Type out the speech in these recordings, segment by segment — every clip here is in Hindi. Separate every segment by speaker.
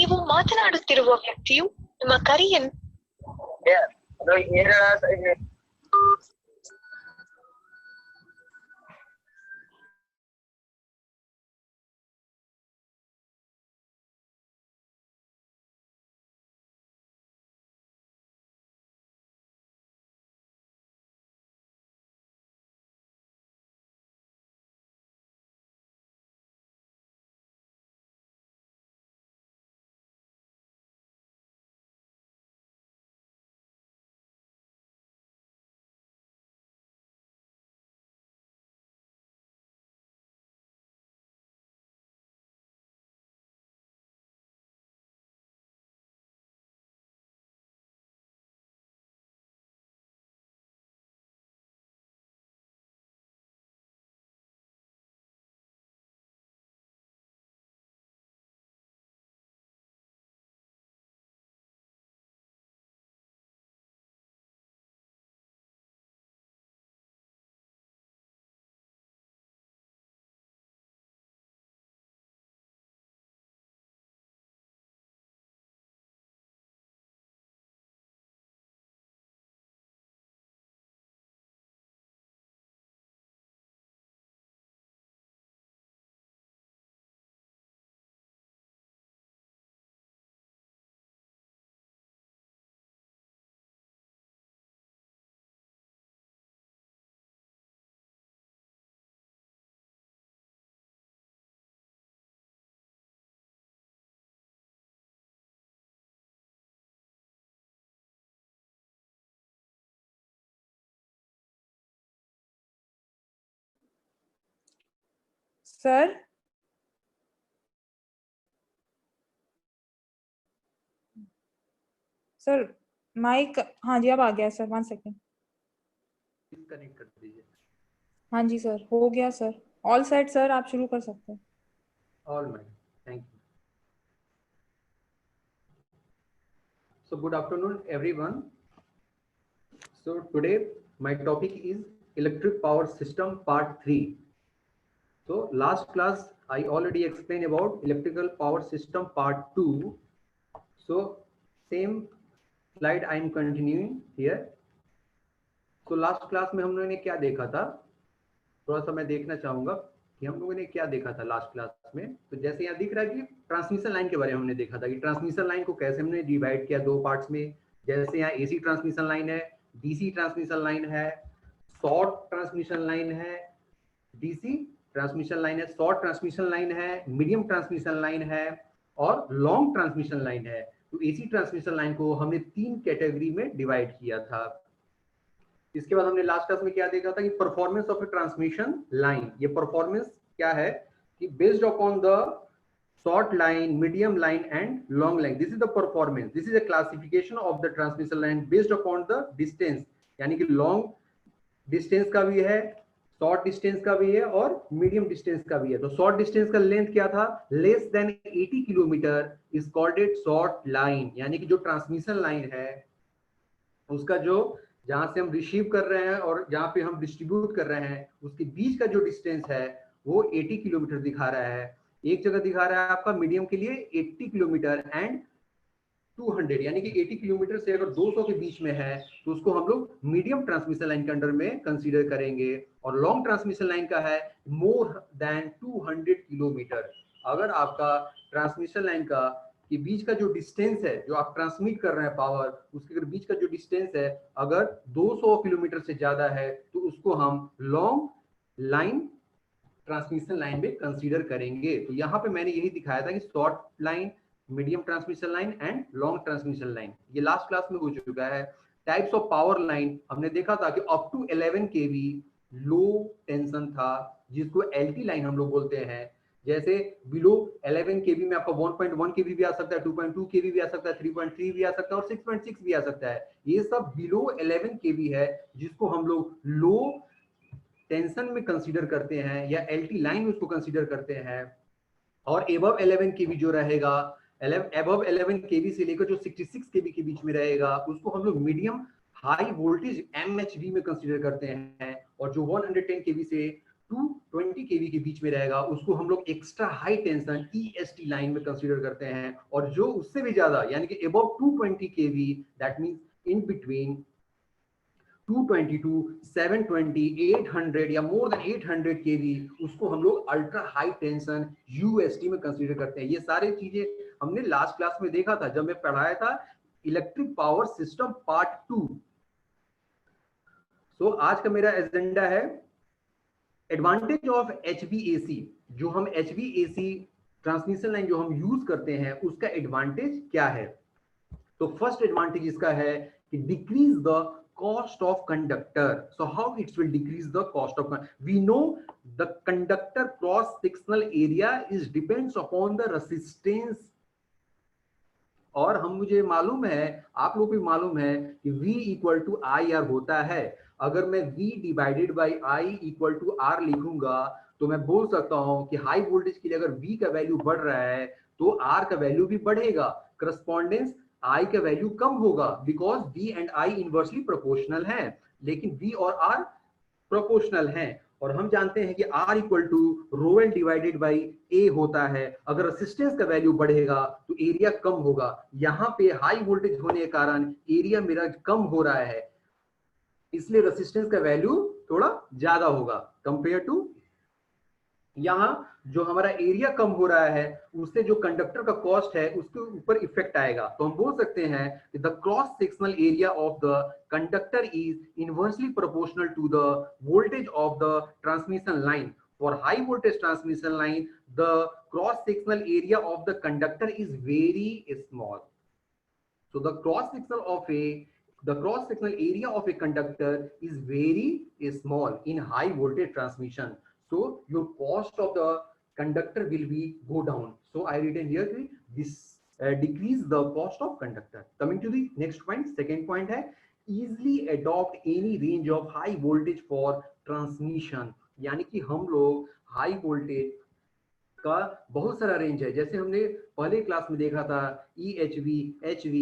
Speaker 1: ನೀವು ಮಾತನಾಡುತ್ತಿರುವ ವ್ಯಕ್ತಿಯು ನಿಮ್ಮ ಕರೆಯನ್ನು
Speaker 2: सर सर माइक, हाँ जी अब आ गया सर, 1 सेकेंड।
Speaker 3: कनेक्ट कर दीजिए।
Speaker 2: हाँ जी सर, हो गया सर, ऑल सेट सर, आप शुरू कर सकते हैं।
Speaker 3: All right, thank you. So good afternoon everyone. So today my topic is electric power system part 3. So last class I already explained about electrical power system part 2. So same slide I am continuing here. So last class में हम लोगों ने क्या देखा था, थोड़ा सा मैं देखना चाहूंगा कि हम लोगों ने क्या देखा था लास्ट क्लास में। तो जैसे यहाँ दिख रहा है कि ट्रांसमिशन लाइन के बारे में हमने देखा था कि ट्रांसमिशन लाइन को कैसे हमने डिवाइड किया 2 पार्ट्स में। जैसे यहाँ एसी ट्रांसमिशन लाइन है, डीसी ट्रांसमिशन लाइन है, शॉर्ट ट्रांसमिशन लाइन है, डीसी ट्रांसमिशन लाइन है, शॉर्ट ट्रांसमिशन लाइन है, मीडियम ट्रांसमिशन लाइन है और लॉन्ग ट्रांसमिशन लाइन है। तो एसी ट्रांसमिशन लाइन को हमने 3 कैटेगरी में डिवाइड किया था। इसके बाद हमने लास्ट क्लास में क्या देखा था कि performance of A transmission line. ये परफॉर्मेंस क्या है कि based upon the short line, medium line and long line, this is the performance, this is a classification of the transmission line based upon the distance, यानी कि लॉन्ग डिस्टेंस का भी है, शॉर्ट डिस्टेंस का भी है और मीडियम डिस्टेंस का भी है। तो शॉर्ट डिस्टेंस का लेंथ क्या था, less than 80 kilometre is called it short line, यानी कि जो ट्रांसमिशन लाइन है उसका जो जहां से हम रिसीव कर रहे हैं और जहां पे हम डिस्ट्रीब्यूट कर रहे हैं उसके बीच का जो डिस्टेंस है वो 80 किलोमीटर दिखा रहा है। एक जगह दिखा रहा है आपका मीडियम के लिए 80 किलोमीटर एंड 200, यानी कि 80 किलोमीटर से अगर 200 के बीच में है तो उसको हम लोग मीडियम ट्रांसमिशन लाइन के अंडर में कंसीडर करेंगे। और लॉन्ग ट्रांसमिशन लाइन का है मोर देन 200 किलोमीटर। अगर आपका ट्रांसमिशन लाइन का के बीच का जो डिस्टेंस है, जो आप ट्रांसमिट कर रहे हैं पावर, उसके बीच का जो डिस्टेंस है अगर 200 किलोमीटर से ज्यादा है तो उसको हम लॉन्ग लाइन ट्रांसमिशन लाइन में कंसीडर करेंगे। तो यहाँ पे मैंने यही दिखाया था कि short line, medium transmission line and long transmission line, ये लास्ट क्लास में हो चुका है। टाइप्स ऑफ पावर लाइन हमने देखा था कि up to 11 KV low tension था, जिसको एलटी लाइन हम लोग बोलते हैं। जैसे बिलो 11 केवी में आपका 1.1 केवी भी आ सकता है, 2.2 केवी भी आ सकता है, 3.3 भी आ सकता है और 6.6 भी आ सकता है। ये सब बिलो 11 केवी है, जिसको हम लोग लो टेंशन में कंसीडर करते हैं या एलटी लाइन में उसको कंसीडर करते हैं। और एबव 11 केवी जो रहेगा, एबव 11 केवी से लेकर जो 66 केवी के बीच में रहेगा उसको हम लोग मीडियम हाई वोल्टेज एमएचवी में कंसीडर करते हैं। और जो 110 केवी से 220 kV के बीच में रहेगा उसको हम लोग extra high tension EST line में कंसीडर करते हैं, और जो उससे भी ज्यादा यानी कि above 220 kV, that means in between 222, 720, 800 या मोर देन 800 kV, उसको हम लोग अल्ट्रा हाई टेंशन UST में कंसीडर करते हैं। ये सारी चीजें हमने लास्ट क्लास में देखा था जब मैं पढ़ाया था इलेक्ट्रिक पावर सिस्टम पार्ट 2। सो आज का मेरा एजेंडा है एडवांटेज ऑफ HVAC। जो हम HVAC ट्रांसमिशन लाइन जो हम यूज करते हैं उसका एडवांटेज क्या है। तो फर्स्ट एडवांटेज इसका है कि decrease the cost of conductor. So how it will decrease the cost of we know the conductor cross sectional area is depends upon the resistance, और हम मुझे मालूम है आप लोग भी मालूम है कि V इक्वल टू IR होता है। अगर मैं V divided by I equal to R लिखूंगा तो मैं बोल सकता हूं कि हाई वोल्टेज के लिए अगर V का वैल्यू बढ़ रहा है तो R का वैल्यू भी बढ़ेगा, करस्पॉन्डेंस I का वैल्यू कम होगा, because V and I inversely proportional है, लेकिन V और R प्रोपोर्शनल हैं। और हम जानते हैं कि R equal to rho L divided by A होता है। अगर रेसिस्टेंस का वैल्यू बढ़ेगा तो एरिया कम होगा। यहाँ पे हाई वोल्टेज होने के कारण एरिया मेरा कम हो रहा है, इसलिए रेसिस्टेंस का वैल्यू थोड़ा ज्यादा होगा कंपेयर टू यहाँ जो हमारा एरिया कम हो रहा है उससे जो कंडक्टर का कॉस्ट है उसके ऊपर इफेक्ट आएगा। तो हम बोल सकते हैं कि the cross sectional area of the conductor is inversely proportional to the voltage of the transmission line. For high voltage transmission line the cross sectional area of the conductor is very small. So the cross sectional area of a conductor is very small in high voltage transmission. So your cost of the conductor will be go down. So I written here this decrease the cost of conductor. Coming to the next point, second point है easily adopt any range of high voltage for transmission। यानी कि हम लोग high voltage का बहुत सारा रेंज है, जैसे हमने पहले क्लास में देखा था EHV, HV,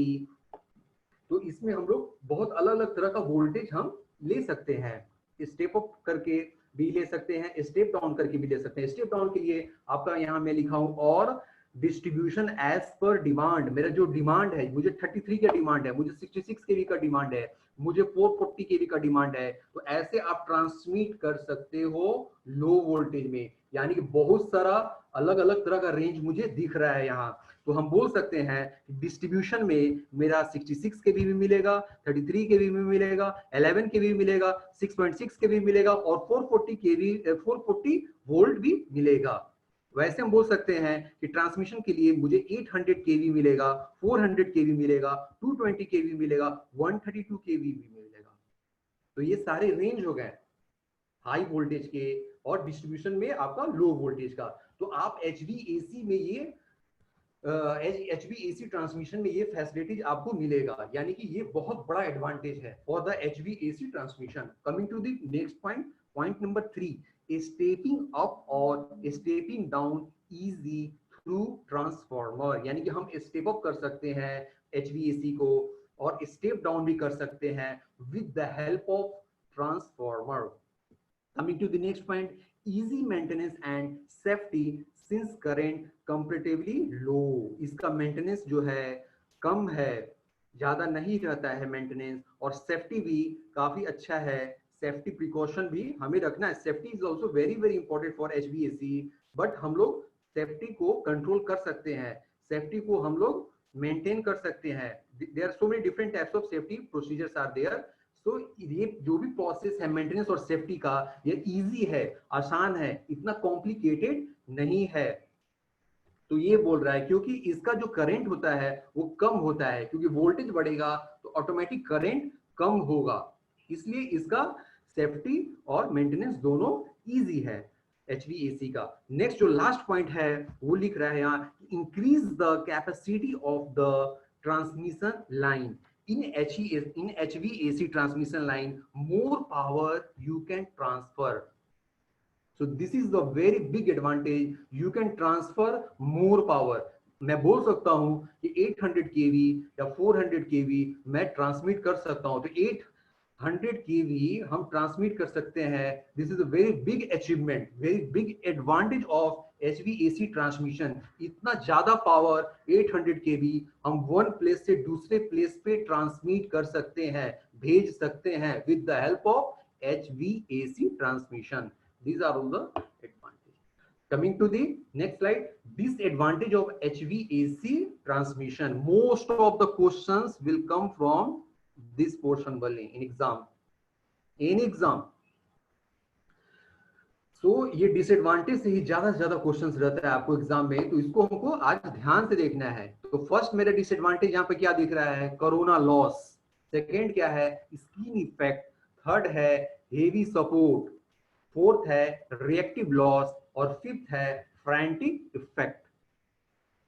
Speaker 3: तो इसमें हम लोग बहुत अलग अलग तरह का वोल्टेज हम ले सकते हैं। स्टेप अप करके भी ले सकते हैं, स्टेप डाउन करके भी ले सकते हैं। स्टेप डाउन के लिए आपका यहाँ मैं लिखा हूं और डिस्ट्रीब्यूशन एज पर डिमांड। मेरा जो डिमांड है, मुझे 33 का डिमांड है, मुझे 66 केवी का डिमांड है, मुझे 440 केवी का डिमांड है, तो ऐसे आप ट्रांसमिट कर सकते हो लो वोल्टेज में। यानी कि बहुत सारा अलग अलग तरह का रेंज मुझे दिख रहा है यहाँ। तो हम बोल सकते हैं डिस्ट्रीब्यूशन में मेरा 66 केवी भी मिलेगा, 33 केवी भी मिलेगा, 11 केवी भी मिलेगा, 6.6 केवी मिलेगा और 440 वोल्ट भी मिलेगा। वैसे हम बोल सकते हैं कि ट्रांसमिशन के लिए मुझे 800 केवी मिलेगा, 400 केवी मिलेगा, 220 केवी मिलेगा, 132 केवी भी मिलेगा। तो ये सारे रेंज हो गए हाई वोल्टेज के और डिस्ट्रीब्यूशन में आपका लो वोल्टेज का। तो आप HVAC में ये HVAC ट्रांसमिशन में ये फैसिलिटीज आपको मिलेगा, यानी कि ये बहुत बड़ा एडवांटेज है for the HVAC transmission. Coming to the next point, point number 3, stepping up और stepping down easy through transformer. यानी कि हम स्टेप अप कर सकते हैं HVAC को और स्टेप डाउन भी कर सकते हैं with the help of transformer. Coming to the next point, easy maintenance and safety since current comparatively low। इसका मेंटेनेंस जो है कम है, ज्यादा नहीं रहता है मेंटेनेंस, और सेफ्टी भी काफी अच्छा है। सेफ्टी प्रिकॉशन भी हमें रखना है। Safety is also very very important for HVAC, but हम लोग सेफ्टी को कंट्रोल कर सकते हैं, सेफ्टी को हम लोग मेंटेन कर सकते हैं। There are so many different types of safety procedures are there. तो ये जो भी प्रोसेस है मेंटेनेंस और सेफ्टी का, ये इजी है, आसान है, इतना कॉम्प्लिकेटेड नहीं है। तो ये बोल रहा है क्योंकि इसका जो करंट होता है वो कम होता है, क्योंकि वोल्टेज बढ़ेगा तो ऑटोमेटिक करंट कम होगा, इसलिए इसका सेफ्टी और मेंटेनेंस दोनों इजी है HVAC का। नेक्स्ट जो लास्ट पॉइंट है वो लिख रहा है यहाँ, increase the capacity of the transmission line. In HVAC transmission line, more power you can transfer. So this is the very big advantage. You can transfer more power. मैं बोल सकता हूं कि 800 kV या 400 kV मैं ट्रांसमिट कर सकता हूं। तो 100 केवी हम ट्रांसमिट कर सकते हैं। This is a very big achievement, very big advantage of HVAC transmission. इतना ज्यादा पावर 800 केवी हम वन प्लेस से दूसरे प्लेस पे ट्रांसमिट कर सकते हैं, भेज सकते हैं with the help of HVAC transmission. These are all the advantages. Coming to the next slide, disadvantage of HVAC transmission. Most of the questions will come from this portion only in exam. In exam. So ये डिसएडवांटेज से ही ज्यादा से ज्यादा क्वेश्चंस रहता है आपको एग्जाम में, तो इसको हमको आज ध्यान से देखना है। तो फर्स्ट मेरा डिसएडवांटेज यहाँ पे क्या दिख रहा है, कोरोना लॉस। सेकेंड क्या है, स्किन इफेक्ट। थर्ड है हेवी सपोर्ट। फोर्थ है रिएक्टिव लॉस और फिफ्थ है फ्रैंटिक इफेक्ट।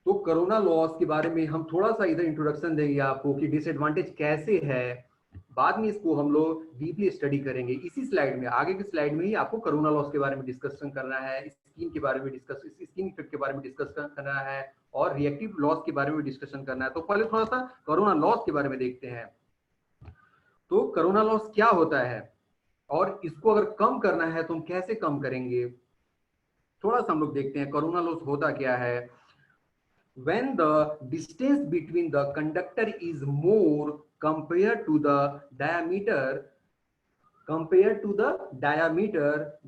Speaker 3: तो कोरोना लॉस के बारे में हम थोड़ा सा इधर इंट्रोडक्शन देंगे आपको कि डिसएडवांटेज कैसे है, बाद में इसको हम लोग डीपली स्टडी करेंगे। इसी स्लाइड में, आगे की स्लाइड में ही आपको कोरोना लॉस के बारे में डिस्कशन करना है, स्किन के बारे में स्किन इफेक्ट के बारे में डिस्कस करना है और रिएक्टिव लॉस के बारे में डिस्कशन करना है। तो पहले थोड़ा सा कोरोना लॉस के बारे में देखते हैं। तो कोरोना लॉस क्या होता है और इसको अगर कम करना है तो हम कैसे कम करेंगे, थोड़ा सा हम लोग देखते हैं कोरोना लॉस होता क्या है। When the distance between the conductor is more compared to the diameter,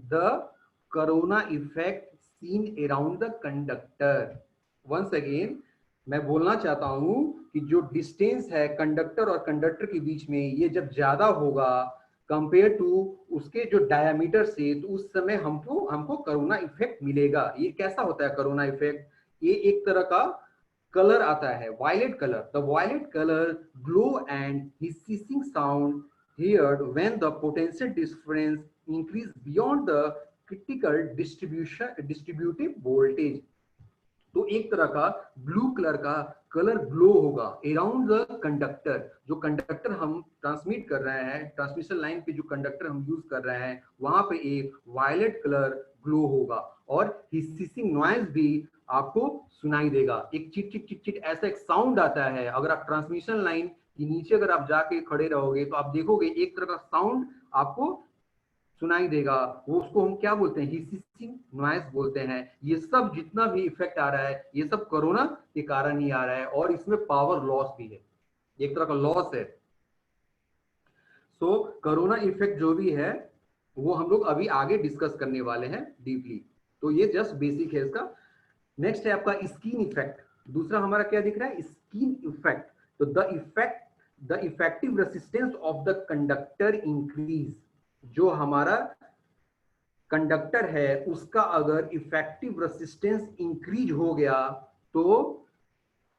Speaker 3: the corona effect seen around the conductor. Once again, मैं बोलना चाहता हूं कि जो डिस्टेंस है कंडक्टर और कंडक्टर के बीच में, ये जब ज्यादा होगा कंपेयर टू उसके जो डायमीटर से, तो उस समय हमको कोरोना इफेक्ट मिलेगा। ये कैसा होता है कोरोना इफेक्ट, ये एक तरह का कलर आता है, violet colour. The violet colour glow and hissing sound heard when the potential difference increase beyond the critical distributive voltage. तो एक तरह का ब्लू कलर का कलर ग्लो होगा अराउंड द कंडक्टर। जो कंडक्टर हम ट्रांसमिट कर रहे हैं, ट्रांसमिशन लाइन पे जो कंडक्टर हम यूज कर रहे हैं, वहां पे एक वायलेट कलर ग्लो होगा और हिसिंग नॉइज भी आपको सुनाई देगा। एक चिट चिट चिट चिट ऐसा एक साउंड आता है। अगर आप ट्रांसमिशन लाइन के नीचे अगर आप जाके खड़े रहोगे तो आप देखोगे एक तरह का साउंड आपको सुनाई देगा। वो उसको हम क्या बोलते हैं, हिसिंग नॉइज बोलते हैं। ये सब जितना भी इफेक्ट आ रहा है, ये सब कोरोना के कारण ही आ रहा है और इसमें पावर लॉस भी है, एक तरह का लॉस है। सो कोरोना इफेक्ट जो भी है वो हम लोग अभी आगे डिस्कस करने वाले हैं डीपली। तो ये जस्ट बेसिक है इसका। नेक्स्ट है आपका स्किन इफेक्ट। दूसरा हमारा क्या दिख रहा है, स्किन इफेक्ट। तो the effective resistance of the conductor increase. जो हमारा कंडक्टर है उसका अगर इफेक्टिव रेसिस्टेंस इंक्रीज हो गया, तो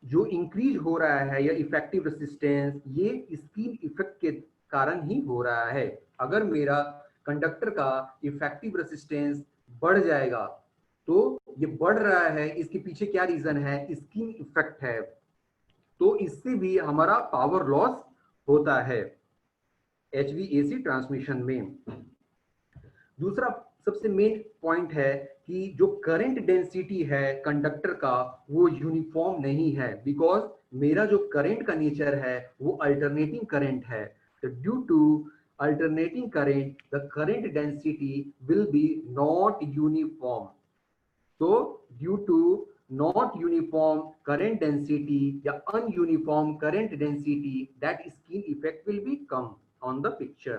Speaker 3: जो इंक्रीज हो रहा है या इफेक्टिव रेसिस्टेंस, ये स्किन इफेक्ट के कारण ही हो रहा है। अगर मेरा कंडक्टर का इफेक्टिव रेसिस्टेंस बढ़ जाएगा, तो ये बढ़ रहा है, इसके पीछे क्या रीजन है, स्किन इफेक्ट है। तो इससे भी हमारा पावर लॉस होता है HVAC ट्रांसमिशन में। दूसरा सबसे मेन पॉइंट है कि जो करंट डेंसिटी है कंडक्टर का वो यूनिफॉर्म नहीं है, बिकॉज मेरा जो करंट का नेचर है वो अल्टरनेटिंग करंट है। तो due to alternating current the current density will be not uniform. तो due to not uniform current density या ununiform current density, that skin effect will be come on the picture.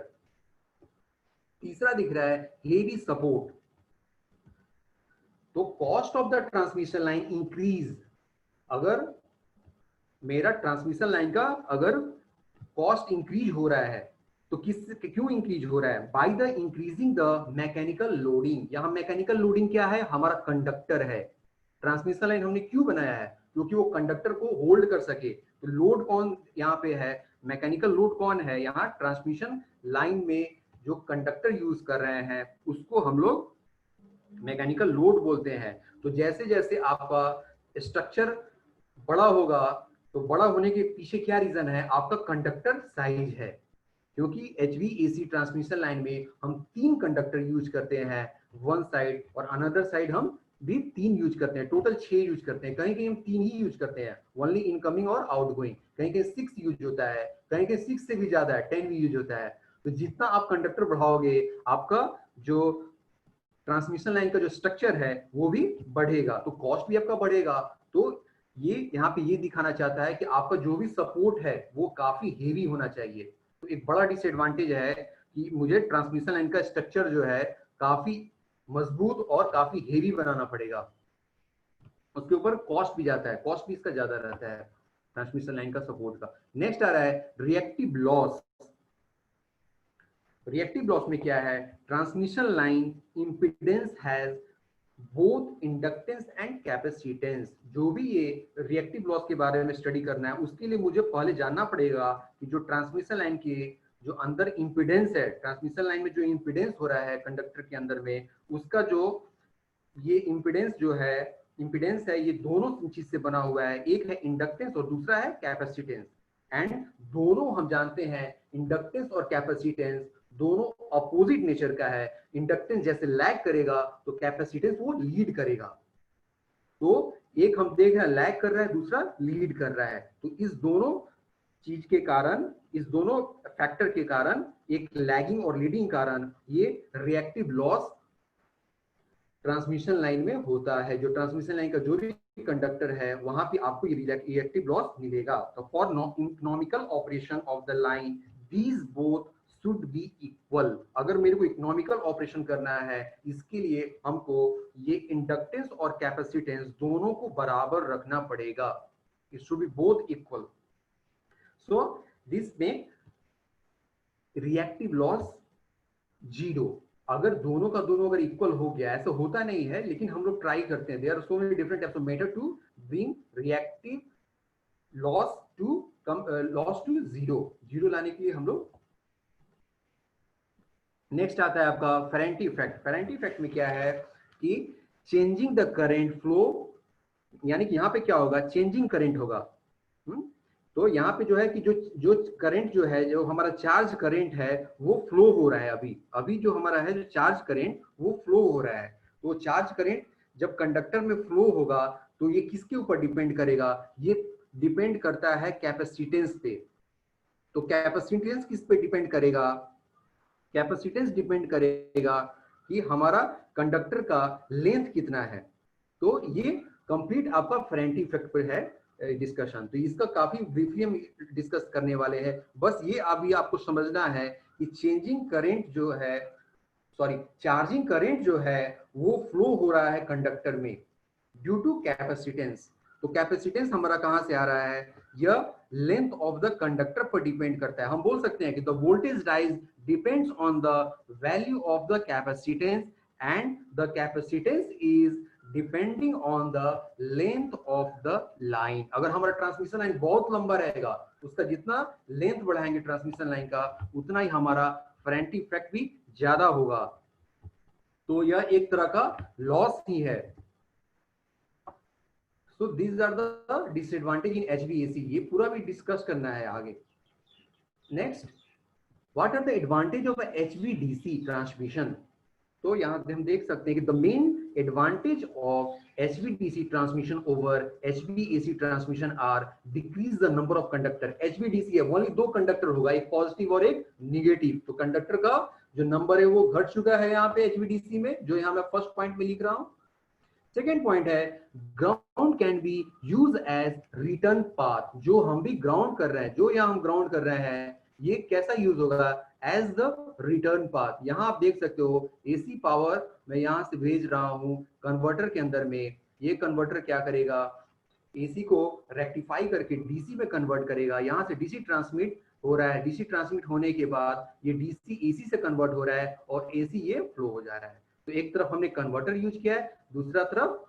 Speaker 3: तीसरा दिख रहा है heavy support. तो cost of the transmission line increase। अगर मेरा ट्रांसमिशन लाइन का अगर कॉस्ट इंक्रीज हो रहा है तो क्यों इंक्रीज हो रहा है, by the increasing the mechanical loading. यहाँ मैकेनिकल लोडिंग क्या है, हमारा कंडक्टर है। ट्रांसमिशन लाइन हमने क्यों बनाया है, क्योंकि वो कंडक्टर को होल्ड कर सके। तो लोड कौन यहाँ पे है, मैकेनिकल लोड कौन है, यहाँ ट्रांसमिशन लाइन में जो कंडक्टर यूज कर रहे हैं उसको हम लोग मैकेनिकल लोड बोलते हैं। तो जैसे जैसे आपका स्ट्रक्चर बड़ा होगा, तो बड़ा होने के पीछे क्या रीजन है, आपका कंडक्टर साइज है। क्योंकि HVAC ट्रांसमिशन लाइन में हम 3 कंडक्टर यूज करते हैं, वन साइड और अनदर साइड हम भी 3 यूज करते हैं, टोटल 6 यूज करते हैं। कहीं कहीं हम 3 ही यूज करते हैं, ओनली इनकमिंग और आउटगोइंग। कहीं कहीं 6 यूज होता है, कहीं कहीं 6 से भी ज्यादा है, 10 भी यूज होता है। तो जितना आप कंडक्टर बढ़ाओगे आपका जो ट्रांसमिशन लाइन का जो स्ट्रक्चर है वो भी बढ़ेगा, तो कॉस्ट भी आपका बढ़ेगा। तो ये यहाँ पे ये दिखाना चाहता है कि आपका जो भी सपोर्ट है वो काफी हेवी होना चाहिए। तो एक बड़ा डिसएडवांटेज है कि मुझे ट्रांसमिशन लाइन का स्ट्रक्चर जो है काफी मजबूत और काफी हेवी बनाना पड़ेगा। उसके ऊपर कॉस्ट भी जाता है, कॉस्ट भी इसका ज्यादा रहता है ट्रांसमिशन लाइन का सपोर्ट का। नेक्स्ट आ रहा है रिएक्टिव लॉस। रिएक्टिव लॉस में क्या है, transmission line impedance has both inductance and capacitance. जो भी ये रिएक्टिव लॉस के बारे में स्टडी करना है उसके लिए मुझे पहले जानना पड़ेगा कि जो ट्रांसमिशन लाइन के जो अंदर इंपीडेंस है, ट्रांसमिशन लाइन में जो इंपीडेंस हो रहा है कंडक्टर के अंदर में, उसका जो ये इंपीडेंस है ये दोनों चीज से बना हुआ है। एक है इंडक्टेंस और दूसरा है कैपेसिटेंस। एंड दोनों हम जानते हैं इंडक्टेंस और कैपेसिटेंस दोनों अपोजिट नेचर का है। इंडक्टेंस जैसे लैग करेगा तो कैपेसिटेंस वो लीड करेगा। तो एक हम देख रहे हैं लैग कर रहा है, दूसरा लीड कर रहा है। तो इस दोनों चीज के कारण, इस दोनों फैक्टर के कारण, एक लैगिंग और लीडिंग कारण ये रिएक्टिव लॉस ट्रांसमिशन लाइन में होता है। जो ट्रांसमिशन लाइन का जो भी कंडक्टर है वहां पे आपको ये रिएक्टिव लॉस मिलेगा। तो for economical operation of the line these both should be equal. अगर मेरे को इकोनॉमिकल ऑपरेशन करना है इसके लिए हमको ये इंडक्टेंस और कैपेसिटेंस दोनों को बराबर रखना पड़ेगा। It should be both equal. So this make reactive loss 0। अगर दोनों का दोनों अगर इक्वल हो गया, ऐसा होता नहीं है लेकिन हम लोग ट्राई करते हैं। There are so many different types of method to bring reactive loss to 0 लाने के लिए हम लोग। नेक्स्ट आता है आपका फेरेंटी इफेक्ट। फेरेंटी इफेक्ट में क्या है कि चेंजिंग द करंट फ्लो, यानी कि यहाँ पे क्या होगा, चेंजिंग करंट होगा। तो यहाँ पे जो है कि जो करंट जो है, जो हमारा चार्ज करंट है वो फ्लो हो रहा है। अभी जो हमारा है जो चार्ज करंट वो फ्लो हो रहा है। तो चार्ज करंट जब कंडक्टर में फ्लो होगा तो ये किसके ऊपर डिपेंड करेगा, ये डिपेंड करता है कैपेसिटेंस पे। तो कैपेसिटेंस किस पे डिपेंड करेगा, कैपेसिटेंस डिपेंड करेगा कि हमारा कंडक्टर का लेंथ कितना है। तो ये कंप्लीट आपका फेरेंटी इफेक्ट पे है डिस्कशन। तो इसका काफी ब्रीफली हम डिस्कस करने वाले हैं। बस ये अभी आपको समझना है कि चेंजिंग करंट जो है, चार्जिंग करंट जो है वो फ्लो हो रहा है कंडक्टर में ड्यू टू कैपेसिटेंस। तो कैपेसिटेंस हमारा कहां से आ रहा है, यह लेंथ ऑफ द कंडक्टर पर डिपेंड करता है। हम बोल सकते हैं कि the voltage rise depends on the value of the capacitance and the capacitance is depending on the length of the line. अगर हमारा ट्रांसमिशन लाइन बहुत लंबा रहेगा उसका जितना लेंथ बढ़ाएंगे ट्रांसमिशन लाइन का उतना ही हमारा फेरेंटी इफेक्ट भी ज्यादा होगा। तो यह एक तरह का लॉस ही है। So these are the disadvantage in HVAC। ये पूरा भी डिस्कस करना है आगे। Next, what are the advantage of HVDC transmission. तो यहाँ हम देख सकते हैं कि the main advantage of HVDC transmission over HVAC transmission are decrease the number of conductor. HVDC है ओनली 2 कंडक्टर होगा, एक पॉजिटिव और एक निगेटिव। तो कंडक्टर का जो नंबर है वो घट चुका है यहाँ पे HVDC में, जो यहाँ मैं फर्स्ट पॉइंट में लिख रहा हूँ। सेकेंड पॉइंट है ground can be use as return path. जो हम भी ग्राउंड कर रहे हैं, जो यहाँ हम ग्राउंड कर रहे हैं, ये कैसा यूज होगा, एज द रिटर्न पाथ। यहाँ आप देख सकते हो एसी पावर मैं यहाँ से भेज रहा हूँ कन्वर्टर के अंदर में। ये कन्वर्टर क्या करेगा, एसी को रेक्टिफाई करके डीसी में कन्वर्ट करेगा। यहाँ से डीसी ट्रांसमिट हो रहा है, डीसी ट्रांसमिट होने के बाद ये डीसी एसी से कन्वर्ट हो रहा है और एसी ये फ्लो हो जा रहा है। तो एक तरफ हमने कन्वर्टर यूज किया है, दूसरा तरफ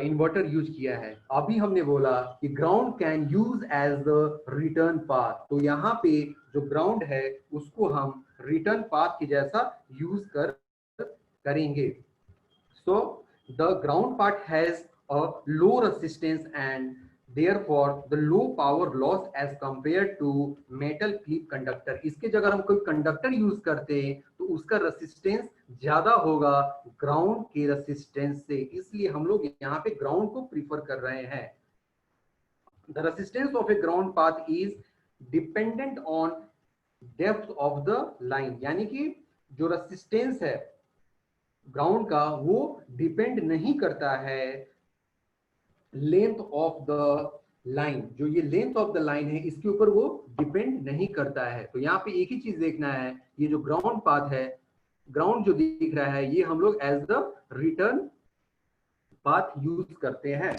Speaker 3: इन्वर्टर यूज किया है। अभी हमने बोला कि ground can use as the return path. तो यहाँ पे जो ग्राउंड है उसको हम रिटर्न पाथ के जैसा यूज करेंगे। So the ground part has a low resistance and therefore the low power loss as compared to metal clip conductor। इसके जगह हम कोई कंडक्टर यूज करते हैं तो उसका रेजिस्टेंस ज्यादा होगा ग्राउंड के रेजिस्टेंस से, इसलिए हम लोग यहाँ पे ग्राउंड को प्रीफर कर रहे हैं। The resistance of a ground path is dependent on depth of the line, यानी कि जो रेसिस्टेंस है ग्राउंड का वो डिपेंड नहीं करता है लेंथ ऑफ द लाइन। जो ये लेंथ ऑफ द लाइन है इसके ऊपर वो डिपेंड नहीं करता है। तो यहाँ पे एक ही चीज देखना है, ये जो ग्राउंड पाथ है, ग्राउंड जो दिख रहा है ये हम लोग as the return path use करते हैं।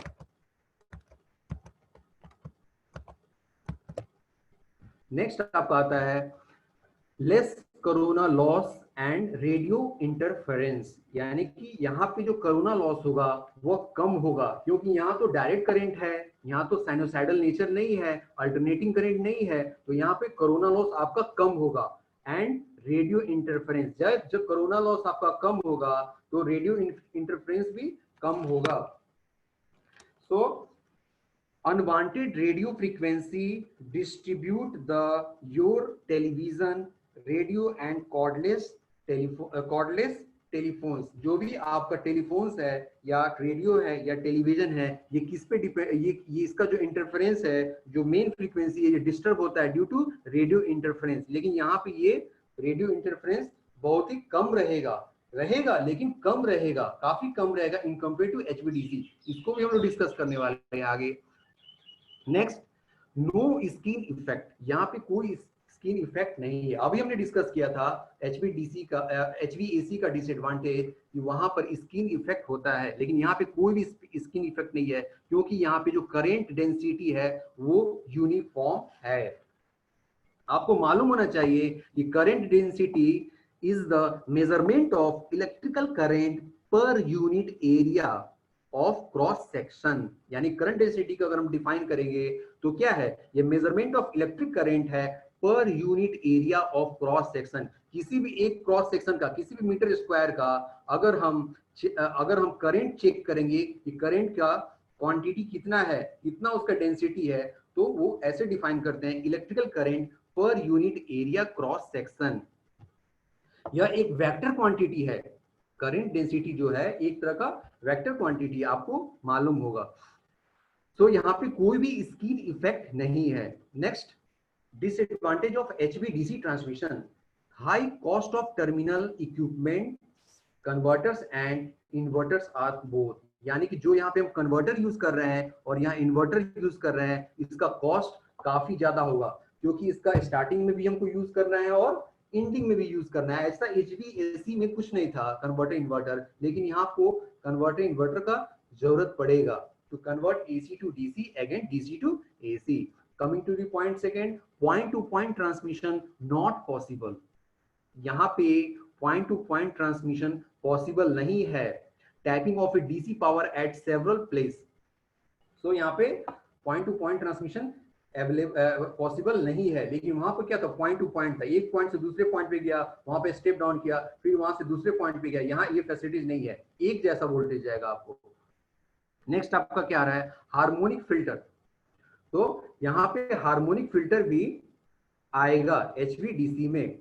Speaker 3: नेक्स्ट आपका आता है less corona loss and radio interference, यानी कि यहाँ पे जो कोरोना लॉस होगा वो कम होगा, क्योंकि यहाँ तो डायरेक्ट करंट है, यहाँ तो साइनोसाइडल नेचर नहीं है, अल्टरनेटिंग करंट नहीं है, तो यहाँ पे कोरोना लॉस आपका कम होगा। एंड रेडियो इंटरफेरेंस, जब कोरोना लॉस आपका कम होगा तो रेडियो इंटरफेरेंस भी कम होगा। सो unwanted radio frequency distribute the your television, radio and cordless telephones, जो भी आपका टेलीफोन्स है या रेडियो है या टेलीविजन है, ये किस पे डिपेंड, ये इसका जो इंटरफेरेंस है, जो मेन फ्रीक्वेंसी है, ये डिस्टर्ब होता है ड्यू टू रेडियो इंटरफेरेंस। लेकिन यहाँ पे ये रेडियो इंटरफेरेंस बहुत ही कम रहेगा लेकिन कम रहेगा, काफी कम रहेगा इन कंपेयर टू एचवीडीसी। इसको भी हम लोग डिस्कस करने वाले हैं आगे। नेक्स्ट, नो स्किन इफेक्ट, यहाँ पे कोई स्किन इफेक्ट नहीं है। अभी हमने डिस्कस किया था एचवीडीसी का, एचवीएसी का डिसएडवांटेज कि वहां पर स्किन इफेक्ट होता है, लेकिन यहाँ पे कोई भी स्किन इफेक्ट नहीं है, क्योंकि यहाँ पे जो करंट डेंसिटी है वो यूनिफॉर्म है। आपको मालूम होना चाहिए कि current density is the measurement of electrical current per unit area of cross section, यानी करंट डेंसिटी को अगर हम डिफाइन करेंगे तो क्या है, ये मेजरमेंट ऑफ इलेक्ट्रिक करंट है per unit area of cross section. किसी भी एक क्रॉस सेक्शन का, किसी भी मीटर स्क्वायर का अगर हम करंट चेक करेंगे कि करंट का क्वांटिटी कितना है, कितना उसका डेंसिटी है, तो वो ऐसे डिफाइन करते हैं electrical current per unit area cross section. यह एक वेक्टर क्वांटिटी है, करंट डेंसिटी जो है एक तरह का वेक्टर क्वांटिटी, आपको मालूम होगा। तो यहाँ पे कोई भी स्किन इफेक्ट नहीं है। Next, disadvantage of HVDC transmission, high cost of terminal equipment, converters and inverters are both, यानी कि जो यहाँ पे हम कन्वर्टर यूज कर रहे हैं और यहाँ इन्वर्टर यूज कर रहे हैं, इसका कॉस्ट काफी ज्यादा होगा, क्योंकि इसका स्टार्टिंग में भी हमको यूज करना है और एंडिंग में भी यूज करना है। ऐसा एचवीएसी में कुछ नहीं था कन्वर्टर इन्वर्टर, लेकिन यहाँ आपको कन्वर्टर इन्वर्टर का जरूरत पड़ेगा to convert AC to DC, again DC to AC. Coming to the point second, point to point transmission not possible, यहाँ पे point to point transmission possible नहीं है। Tapping off a DC power at several place, so यहाँ पे point to point transmission possible नहीं है। लेकिन वहां पर क्या था, पॉइंट टू पॉइंट था, एक पॉइंट से दूसरे पॉइंट पे गया, वहां पे स्टेप डाउन किया, फिर वहां से दूसरे पॉइंट पे गया। यहाँ ये फैसिलिटीज नहीं है, एक जैसा वोल्टेज जाएगा आपको। नेक्स्ट आपका क्या आ रहा है, हार्मोनिक फिल्टर, तो यहाँ पे हार्मोनिक फिल्टर भी आएगा एचवीडीसी में।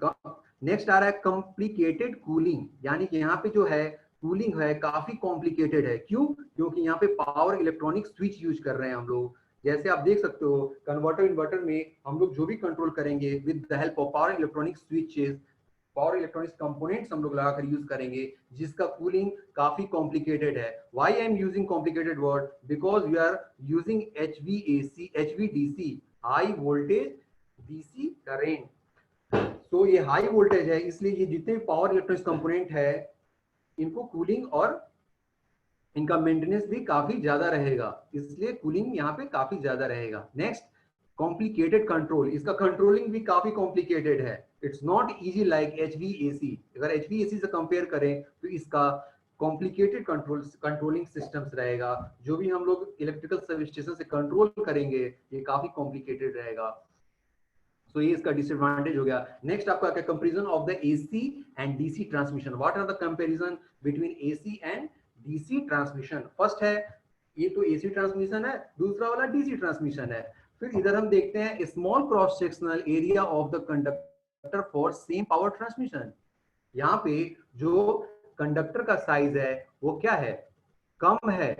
Speaker 3: नेक्स्ट आ रहा है कॉम्प्लिकेटेड कूलिंग, यानी कि यहाँ पे जो है कूलिंग है काफी कॉम्प्लिकेटेड है। क्यों? क्योंकि यहाँ पे पावर इलेक्ट्रॉनिक स्विच यूज कर रहे हैं हम लोग। जैसे आप देख सकते हो कन्वर्टर इन्वर्टर में हम लोग जो भी कंट्रोल करेंगे with the help of power electronic switches, power electronics components हम लोग लगाकर यूज करेंगे, जिसका कूलिंग काफी कॉम्प्लिकेटेड है। Why I am using complicated word, because we are using HVAC, HVDC, high voltage DC current. तो ये हाई वोल्टेज है, इसलिए ये जितने पावर इलेक्ट्रॉनिक्स कंपोनेंट है इनको कूलिंग और इनका मेंटेनेंस भी काफी ज्यादा रहेगा, इसलिए कूलिंग यहाँ पे काफी ज्यादा रहेगा। नेक्स्ट, कॉम्प्लिकेटेड कंट्रोल, इसका कंट्रोलिंग भी काफी कॉम्प्लिकेटेड है। It's not easy like HVAC. अगर एचवीएसी से कंपेयर करें तो इसका कॉम्प्लिकेटेड कंट्रोलिंग सिस्टम्स रहेगा। जो भी हम लोग इलेक्ट्रिकल सब स्टेशन से कंट्रोल करेंगे ये काफी कॉम्प्लिकेटेड रहेगा। तो ये इसका डिसएडवांटेज हो गया। नेक्स्ट आपका क्या, comparison of the AC and DC transmission, what are the comparison between AC and DC transmission. First है ये तो एसी ट्रांसमिशन है, दूसरा वाला डीसी ट्रांसमिशन है। फिर इधर हम देखते हैं small cross sectional area of the conductor for same power transmission. यहाँ पे जो कंडक्टर का साइज है वो क्या है, कम है,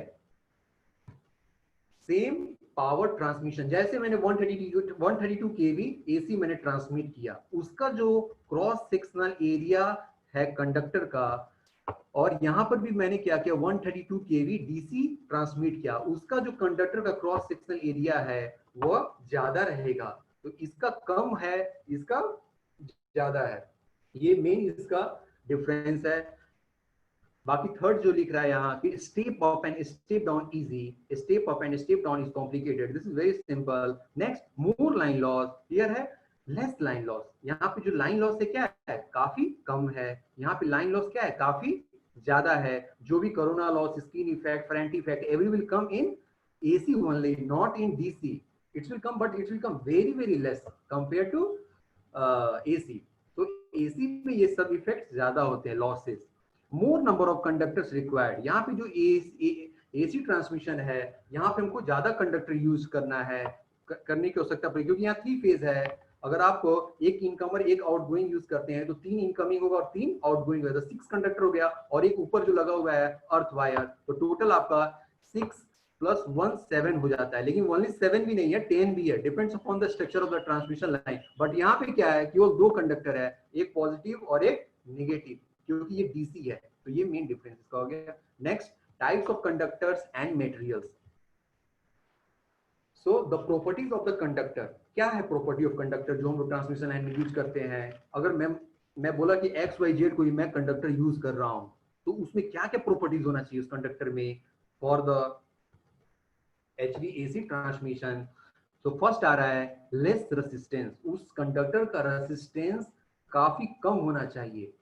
Speaker 3: सेम पावर ट्रांसमिशन, जैसे मैंने 132 केवी एसी मैंने ट्रांसमिट किया, उसका जो क्रॉस सेक्शनल एरिया है कंडक्टर का, और यहां पर भी मैंने क्या किया 132 केवी डीसी ट्रांसमिट किया, उसका जो कंडक्टर का क्रॉस सेक्शनल एरिया है वो ज्यादा रहेगा, तो इसका कम है, इसका ज्यादा है, ये मेन इसका डिफरेंस है। बाकी थर्ड जो लिख रहा है यहाँ कि step up and step down easy, step up and step down is complicated, this is very simple. Next, more line loss, clear है, लेस लाइन लॉस, यहाँ पे जो लाइन लॉस है क्या है, काफी कम है, यहाँ पे लाइन लॉस क्या है, काफी ज्यादा है। जो भी corona loss, skin effect, Ferranti effect, every will come in AC only, not in DC. It will come, but it will come very less compared to AC. तो AC में ये सब इफेक्ट ज्यादा होते हैं, losses. More number of conductors required, यहाँ पे जो AC ट्रांसमिशन है, यहाँ पे हमको ज्यादा कंडक्टर यूज करना है, करने की आवश्यकता पड़ेगी, क्योंकि यहाँ 3 फेज है। अगर आप एक इनकमर एक आउटगोइंग यूज करते हैं तो 3 इनकमिंग होगा और 3 आउटगोइंग होगा, तो 6 कंडक्टर हो गया, और एक ऊपर जो लगा हुआ है अर्थ वायर, तो टोटल आपका 6 + 1 7 हो जाता है। लेकिन ओनली 7 भी नहीं है, 10 भी है, depends upon the structure of the transmission line. But यहाँ पे क्या है, केवल 2 कंडक्टर है, एक पॉजिटिव और एक नेगेटिव, क्योंकि ये DC है, तो ये मेन डिफरेंस इसका हो गया। Next, types of conductors and materials. So the properties of the conductor, क्या है प्रॉपर्टी ऑफ कंडक्टर जो हम लोग ट्रांसमिशन लाइन में यूज करते हैं। अगर मैं बोला कि XYZ कोई मैं कंडक्टर यूज कर रहा हूं, तो उसमें क्या क्या प्रॉपर्टीज होना चाहिए उस कंडक्टर में फॉर द HVAC ट्रांसमिशन। तो फर्स्ट आ रहा है लेस रेसिस्टेंस, उस कंडक्टर का रेसिस्टेंस काफी कम होना चाहिए।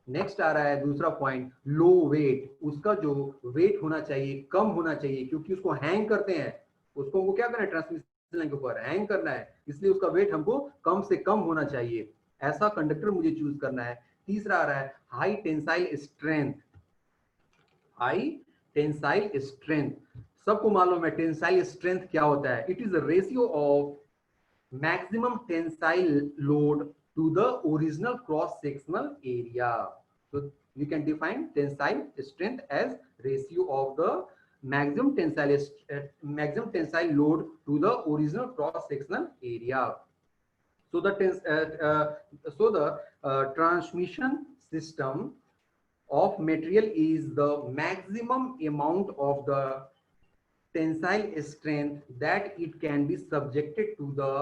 Speaker 3: नेक्स्ट आ रहा है दूसरा पॉइंट, लो वेट, उसका जो वेट होना चाहिए कम होना चाहिए, क्योंकि उसको हैंग करते हैं, उसको हमको क्या करना है, ट्रांसमिशन लाइन के ऊपर हैंग करना है, इसलिए उसका वेट हमको कम से कम होना चाहिए, ऐसा कंडक्टर मुझे चूज करना है। तीसरा आ रहा है high tensile strength, high tensile strength, सबको मालूम है टेंसाइल स्ट्रेंथ क्या होता है, it is a ratio of maximum tensile load to the original cross sectional area. So you can define tensile strength as ratio of the maximum tensile load to the original cross sectional area. So the transmission system of material is the maximum amount of the tensile strength that it can be subjected to the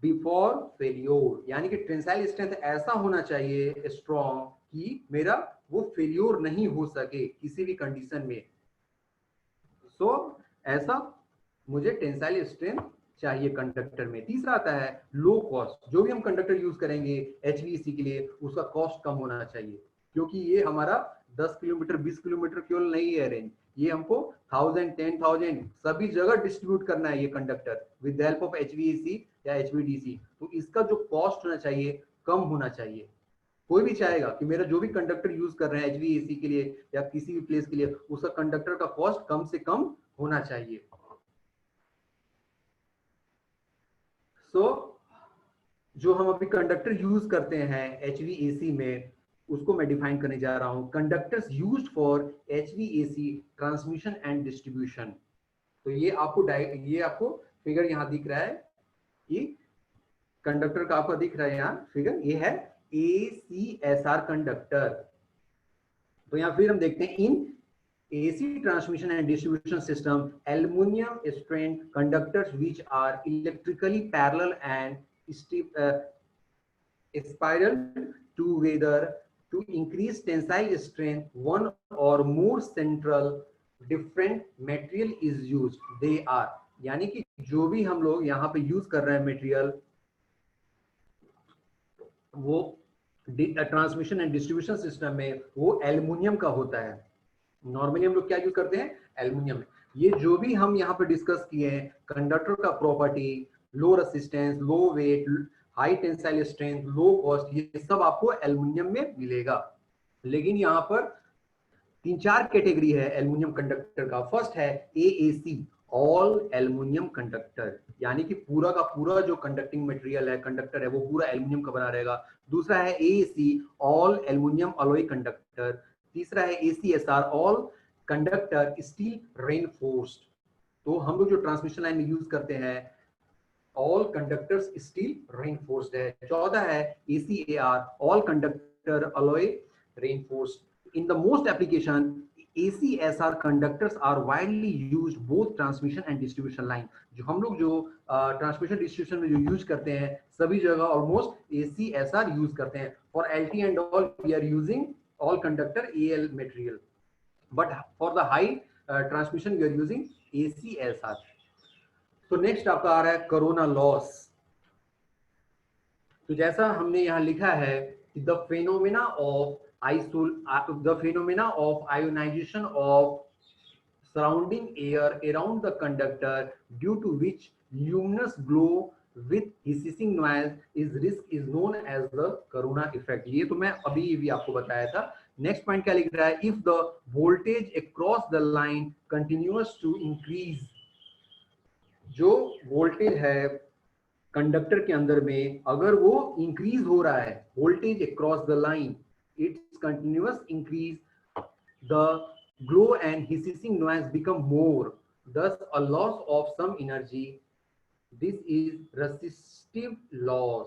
Speaker 3: before failure, यानी कि टेंसाइल स्ट्रेंथ ऐसा होना चाहिए स्ट्रॉन्ग कि मेरा वो फेल्योर नहीं हो सके किसी भी कंडीशन में। सो ऐसा मुझे टेंसाइल स्ट्रेंथ चाहिए कंडक्टर में। तीसरा आता है लो कॉस्ट, जो भी हम कंडक्टर यूज करेंगे HVAC के लिए उसका कॉस्ट कम होना चाहिए, क्योंकि ये हमारा 10 किलोमीटर 20 किलोमीटर केवल नहीं है रेंज, ये हमको 1000 10,000 सभी जगह डिस्ट्रीब्यूट करना है ये conductor with the help of HVAC या HVDC। तो इसका जो कॉस्ट होना चाहिए कम होना चाहिए। कोई भी चाहेगा कि मेरा जो भी कंडक्टर यूज कर रहे हैं HVAC के लिए या किसी भी प्लेस के लिए, उसका कंडक्टर का कॉस्ट कम से कम होना चाहिए। सो जो हम अभी कंडक्टर यूज करते हैं HVAC में, उसको मैं डिफाइन करने जा रहा हूं, conductors used for HVAC transmission and distribution. तो ये आपको फिगर यहां दिख रहा है, ये कंडक्टर का आपको दिख रहा है यहाँ फिगर, ये है ACSR कंडक्टर। तो यहाँ फिर हम देखते हैं इन AC transmission and distribution system, aluminum strength conductors which are electrically parallel and spiral together to increase tensile strength, one or more central different material is used. They are, यानी कि जो भी हम लोग यहाँ पे यूज कर रहे हैं मटेरियल, वो ट्रांसमिशन एंड डिस्ट्रीब्यूशन सिस्टम में वो एल्युमिनियम का होता है। नॉर्मली हम लोग क्या यूज करते हैं, एल्युमिनियम। ये जो भी हम यहाँ पे डिस्कस किए हैं कंडक्टर का property, low resistance, low weight, high tensile strength, low cost, ये सब आपको एल्युमिनियम में मिलेगा। लेकिन यहाँ पर 3-4 कैटेगरी है एल्युमिनियम कंडक्टर का। फर्स्ट है AAC, ऑल एल्युमिनियम कंडक्टर, यानी कि पूरा का पूरा जो कंडक्टिंग मटेरियल है, कंडक्टर है, वो पूरा एल्युमिनियम का बना रहेगा। दूसरा है AAC, all aluminium alloy conductor. तीसरा है ACSR, all conductor steel reinforced. तो हम लोग जो ट्रांसमिशन लाइन में यूज करते हैं ऑल कंडक्टर्स स्टील रेनफोर्स्ड है। 14 है ACAR all conductor alloy reinforced. In the most application ACSR conductors are widely used both transmission and distribution line. जो हम लोग जो ट्रांसमिशन डिस्ट्रीब्यूशन में जो यूज करते हैं सभी जगह ऑलमोस्ट ACSR यूज करते हैं। For LT and all we are using all conductor AL material, but for the high transmission we are using ACSR। तो नेक्स्ट आपका आ रहा है कोरोना लॉस। तो जैसा हमने यहाँ लिखा है the phenomena of ionisation of surrounding air around the conductor due to which luminous glow with hissing noise is known as the corona effect। ये तो मैं अभी भी आपको बताया था। नेक्स्ट पॉइंट क्या लिख रहा है, if the voltage across the line continues to increase, जो वोल्टेज है कंडक्टर के अंदर में अगर वो इंक्रीज हो रहा है, voltage across the line it's continuous increase, the glow and hissing noise become more, thus a loss of some energy, this is resistive loss।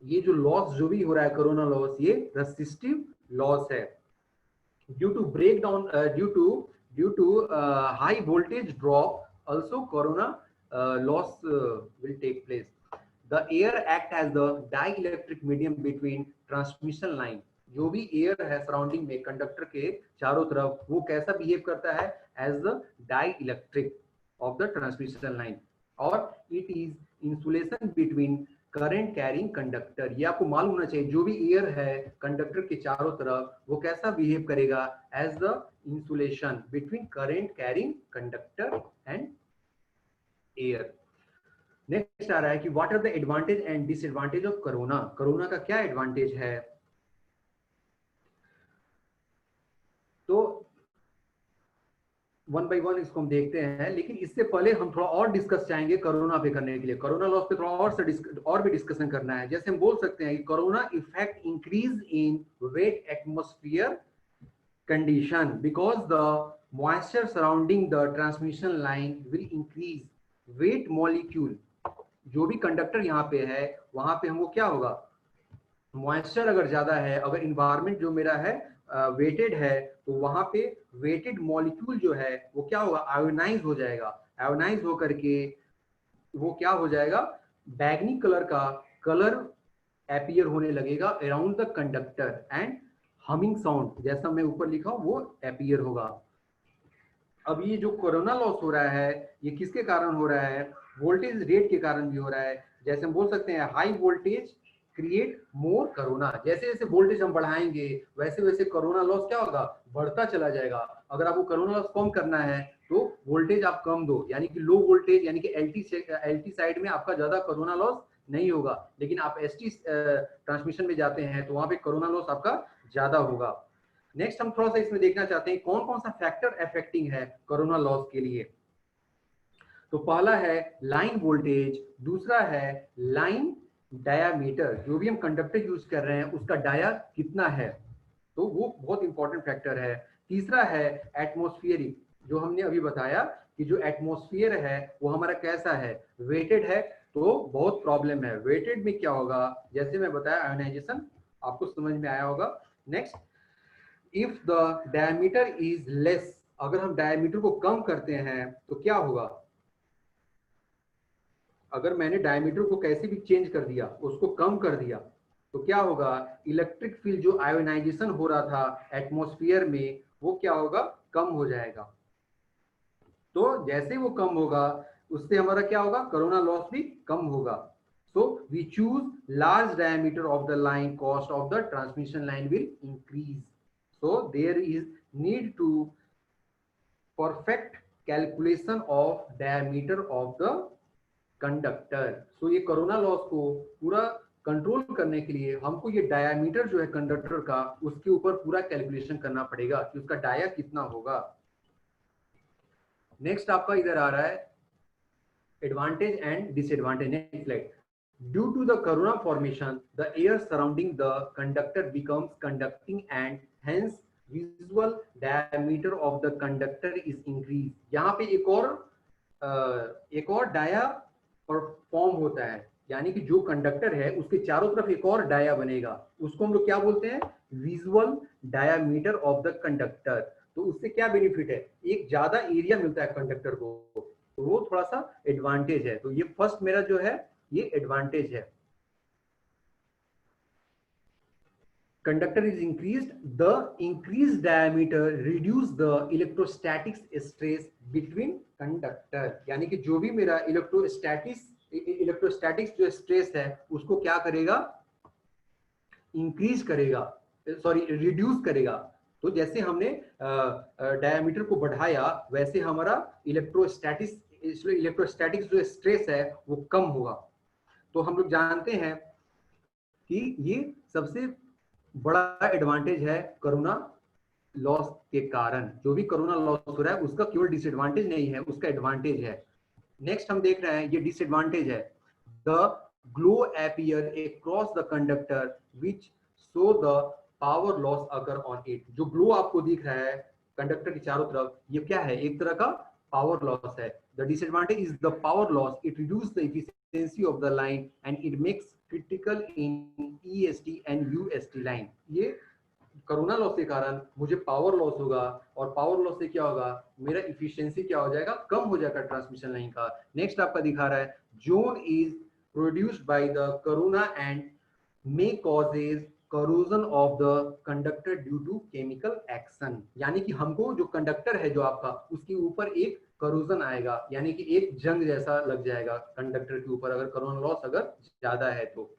Speaker 3: ये जो लॉस जो भी हो रहा है कोरोना लॉस ये रेसिस्टिव लॉस है। due to breakdown due to high voltage drop also corona loss will take place। the air act as the dielectric medium between transmission line। जो भी एयर है सराउंडिंग में कंडक्टर के चारों तरफ वो कैसा बिहेव करता है, as the dielectric of the transmission line, और it is insulation between current carrying conductor. ये आपको मालूम होना चाहिए जो भी एयर है कंडक्टर के चारों तरफ वो कैसा बिहेव करेगा, as the insulation between current carrying conductor and air. Next आ रहा है कि what are the advantage and disadvantage of corona. Corona का क्या एडवांटेज है, तो वन बाय वन इसको हम देखते हैं, लेकिन इससे पहले हम थोड़ा और डिस्कस चाहेंगे कोरोना पे करने के लिए। कोरोना लॉस पे थोड़ा और भी डिस्कशन करना है। जैसे हम बोल सकते हैं कि corona effect increase in wet atmosphere condition because the moisture surrounding the transmission line will increase wet molecule. जो भी कंडक्टर यहाँ पे है वहां पे हमको क्या होगा, मॉइस्चर अगर ज्यादा है, अगर इन्वायरमेंट जो मेरा है वेटेड है, तो वहां पे वेटेड मॉलिक्यूल जो है वो क्या होगा, आयोनाइज हो जाएगा। आयोनाइज होकर के वो क्या हो जाएगा, बैगनी कलर का कलर अपीयर होने लगेगा around the conductor and humming sound, जैसा मैं ऊपर लिखा हूं वो अपीयर होगा। अब ये जो कोरोना लॉस हो रहा है ये किसके कारण हो रहा है, वोल्टेज रेट के कारण भी हो रहा है। जैसे हम बोल सकते हैं high voltage create more corona. जैसे जैसे वोल्टेज हम बढ़ाएंगे वैसे वैसे कोरोना लॉस क्या होगा, बढ़ता चला जाएगा। अगर आपको कोरोना लॉस कम करना है तो वोल्टेज आप कम दो, यानी कि लो वोल्टेज यानी कि एलटी साइड में आपका ज्यादा कोरोना लॉस नहीं होगा, लेकिन आप एसटी ट्रांसमिशन में जाते हैं तो वहां पे कोरोना लॉस आपका ज्यादा होगा। नेक्स्ट हम थोड़ा सा इसमें देखना चाहते हैं कौन कौन सा फैक्टर अफेक्टिंग है कोरोना लॉस के लिए। तो पहला है लाइन वोल्टेज, दूसरा है लाइन डायामीटर, जो भी हम कंडक्टर यूज कर रहे हैं उसका डाया कितना है, तो वो बहुत इंपॉर्टेंट फैक्टर है। तीसरा है एटमॉस्फेरिक, जो हमने अभी बताया कि जो एटमॉस्फेयर है वो हमारा कैसा है, वेटेड है, तो बहुत प्रॉब्लम है। वेटेड में क्या होगा, जैसे मैं बताया आयोनाइजेशन, आपको समझ में आया होगा। Next, if the diameter is less, अगर हम डायमीटर को कम करते हैं तो क्या होगा, अगर मैंने डायमीटर को कैसे भी चेंज कर दिया, उसको कम कर दिया, तो क्या होगा, इलेक्ट्रिक फील्ड जो आयोनाइजेशन हो रहा था एटमॉस्फेयर में वो क्या होगा, कम हो जाएगा। तो जैसे वो कम होगा उससे हमारा क्या होगा, कोरोना लॉस भी कम होगा। So we choose large diameter of the line, cost of the transmission line will increase. So there is need to perfect calculation of diameter of the conductor. So ये कोरोना लॉस को पूरा कंट्रोल करने के लिए हमको ये डायामीटर जो है कंडक्टर का उसके ऊपर पूरा कैलकुलेशन करना पड़ेगा कि उसका डाया कितना होगा। नेक्स्ट आपका इधर आ रहा है advantage and disadvantage. Next slide. Due to the corona formation the air surrounding the conductor becomes conducting and hence visual diameter of the conductor is increase. यहाँ पे एक और एक और डाया और फॉर्म होता है, यानी कि जो कंडक्टर है उसके चारों तरफ एक और डाया बनेगा, उसको हम लोग क्या बोलते हैं, visual diameter of the conductor. तो उससे क्या बेनिफिट है, एक ज्यादा एरिया मिलता है कंडक्टर को, तो वो थोड़ा सा एडवांटेज है। तो ये फर्स्ट मेरा जो है ये एडवांटेज है। Conductor is increased, the increased diameter reduce the electrostatic stress between conductor, यानी कि जो भी मेरा इलेक्ट्रोस्टैटिक्स जो स्ट्रेस है उसको क्या करेगा, इंक्रीज करेगा, सॉरी रिड्यूस करेगा। तो जैसे हमने डायमीटर को बढ़ाया वैसे हमारा इलेक्ट्रोस्टैटिक्स जो स्ट्रेस है वो कम होगा। तो हम लोग जानते हैं कि ये सबसे बड़ा एडवांटेज है कोरोना लॉस के कारण। जो भी कोरोना लॉस हो रहा है उसका केवल डिसएडवांटेज नहीं है, उसका एडवांटेज है। नेक्स्ट हम देख रहे हैं ये डिसएडवांटेज है, the glow appear across the conductor which show the power loss अगर ऑन इट। जो ग्लो आपको दिख रहा है कंडक्टर के चारों तरफ, ये क्या है, एक तरह का पावर लॉस है। The disadvantage is the power loss, it reduce the efficiency of the line and it makes critical in EST and UST line. ये कोरोना लॉस के कारण मुझे पावर लॉस होगा, और पावर लॉस से क्या होगा, मेरा इफिशियंसी क्या हो जाएगा, कम हो जाएगा ट्रांसमिशन लाइन का। नेक्स्ट आपका दिखा रहा है, zone is produced by the corona and may causes corrosion of the conductor due to chemical action, यानी कि हमको जो कंडक्टर है जो आपका उसके ऊपर एक करोजन आएगा, यानी कि एक जंग जैसा लग जाएगा कंडक्टर के ऊपर अगर कोरोना लॉस अगर ज्यादा है। तो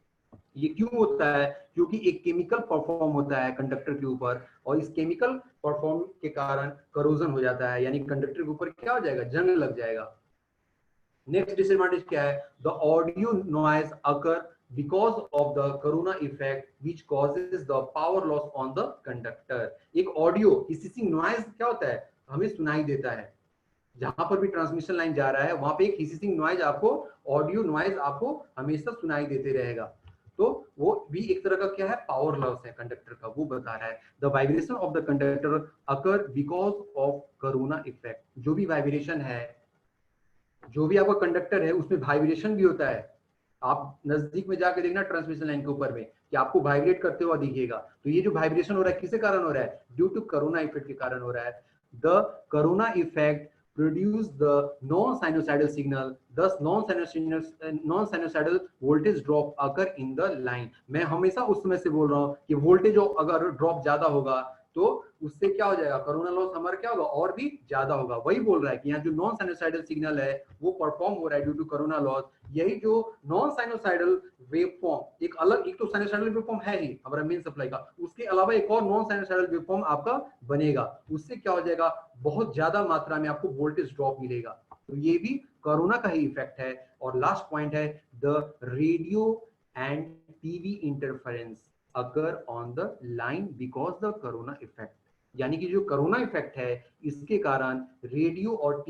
Speaker 3: ये क्यों होता है, क्योंकि एक केमिकल परफॉर्म होता है कंडक्टर के ऊपर, और इस केमिकल परफॉर्म के कारण करोजन हो जाता है, यानी कंडक्टर के ऊपर क्या हो जाएगा, जंग लग जाएगा। नेक्स्ट डिसएडवांटेज क्या है, the audio noise occur because of the corona effect which causes the power loss on the conductor। एक ऑडियो हिसिसिंग नॉइज क्या होता है, हमें सुनाई देता है, जहां पर भी ट्रांसमिशन लाइन जा रहा है वहां पे एक हिसिसिंग नॉइज आपको, ऑडियो नॉइज आपको हमेशा सुनाई देते रहेगा। तो वो भी एक तरह का क्या है, पावर लॉस है कंडक्टर का, वो बता रहा है। The vibration of the conductor occur because of corona effect. जो भी वाइब्रेशन है, जो भी आपका कंडक्टर है उसमें वाइब्रेशन भी होता है। आप नजदीक में जाके देखना ट्रांसमिशन लाइन के ऊपर में कि आपको वाइब्रेट करते हुआ दिखेगा। तो ये जो वाइब्रेशन हो रहा है किसके कारण हो रहा है, ड्यू टू कोरोना इफेक्ट के कारण हो रहा है। The corona effect produce the non-sinusoidal signal, thus non-sinusoidal voltage drop occur in the line। मैं हमेशा उस समय से बोल रहा हूँ कि वोल्टेज अगर ड्रॉप ज्यादा होगा तो उससे क्या हो जाएगा, कोरोना लॉस हमारा क्या होगा, और भी ज्यादा होगा। वही बोल रहा है कि यहाँ जो नॉन साइनोसाइडल सिग्नल है वो परफॉर्म हो रहा है ड्यू टू कोरोना लॉस। यही जो नॉन साइनोसाइडल वेवफॉर्म, एक अलग, एक तो साइनोसाइडल वेवफॉर्म है ही हमारा मेन सप्लाई का, उसके अलावा एक और नॉन साइनोसाइडल वेवफॉर्म आपका बनेगा। उससे क्या हो जाएगा, बहुत ज्यादा मात्रा में आपको वोल्टेज ड्रॉप मिलेगा। तो ये भी कोरोना का ही इफेक्ट है। और लास्ट पॉइंट है, the radio and TV interference occur on the line because the corona effect. यानी कि जो कोरोना इफेक्ट है इसके कारण रेडियो और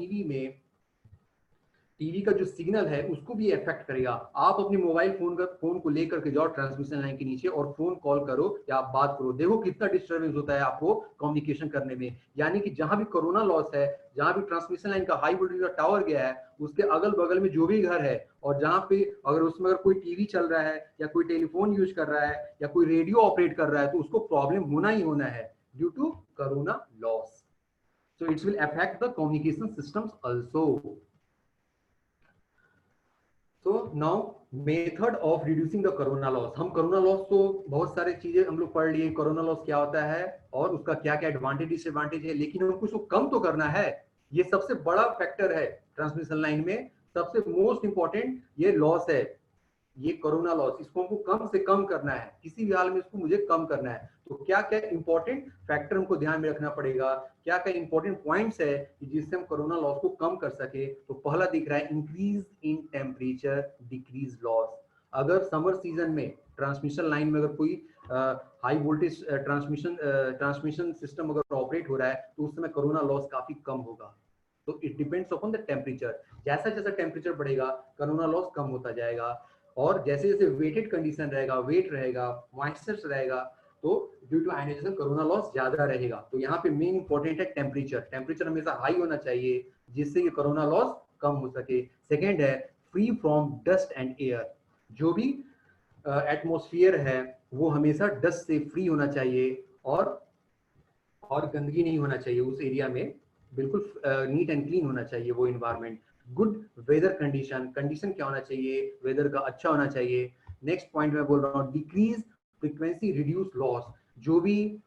Speaker 3: टीवी का जो सिग्नल है उसको भी इफेक्ट करेगा। आप अपने मोबाइल फोन को लेकर के जाओ ट्रांसमिशन लाइन के नीचे और फोन कॉल करो या आप बात करो, देखो कितना डिस्टर्बेंस होता है आपको कम्युनिकेशन करने में। यानी कि जहां भी कोरोना लॉस है, जहां भी ट्रांसमिशन लाइन का हाई वोल्टेज का टावर गया है, उसके अगल बगल में जो भी घर है और जहां पे अगर उसमें अगर कोई टीवी चल रहा है या कोई टेलीफोन यूज कर रहा है या कोई रेडियो ऑपरेट कर रहा है, तो उसको प्रॉब्लम होना ही होना है due to corona loss. So it will affect the communication systems also. So now method of reducing the corona loss। हम कोरोना लॉस तो बहुत सारे चीजें हम लोग पढ़ लिए, कोरोना लॉस क्या होता है और उसका क्या क्या एडवांटेज डिसएडवांटेज है, लेकिन हमको उसको कम तो करना है। ये सबसे बड़ा फैक्टर है ट्रांसमिशन लाइन में, सबसे मोस्ट इंपॉर्टेंट ये लॉस है, ये कोरोना लॉस। इसको हमको कम से कम करना है, किसी भी हाल में इसको मुझे कम करना है। तो क्या क्या इंपॉर्टेंट फैक्टर हमको ध्यान में रखना पड़ेगा, क्या क्या इंपॉर्टेंट पॉइंट्स है कि जिससे हम कोरोना लॉस को कम कर सके। तो पहला दिख रहा है, increase in temperature decrease loss. अगर समर सीजन में ट्रांसमिशन लाइन में अगर कोई हाई वोल्टेज ट्रांसमिशन सिस्टम अगर ऑपरेट हो रहा है तो उस समय कोरोना लॉस काफी कम होगा। तो it depends upon the temperature, जैसा जैसा टेम्परेचर बढ़ेगा कोरोना लॉस कम होता जाएगा। और जैसे जैसे वेटेड कंडीशन रहेगा, वेट रहेगा, मॉइस्चर रहेगा, तो due to ionisation corona loss ज्यादा रहेगा। तो यहाँ पे मेन इंपॉर्टेंट है टेम्परेचर। टेम्परेचर हमेशा हाई होना चाहिए जिससे ये कोरोना लॉस कम हो सके। सेकेंड है free from dust and air, जो भी एटमॉस्फेयर है वो हमेशा डस्ट से फ्री होना चाहिए और गंदगी नहीं होना चाहिए उस एरिया में, बिल्कुल नीट एंड क्लीन होना चाहिए वो environment. Good weather condition, condition क्या होना चाहिए, वेदर का अच्छा होना चाहिए। नेक्स्ट पॉइंट मैं बोल रहा हूँ डिक्रीज फ्रीक्वेंसी रिड्यूस लॉस, जो भी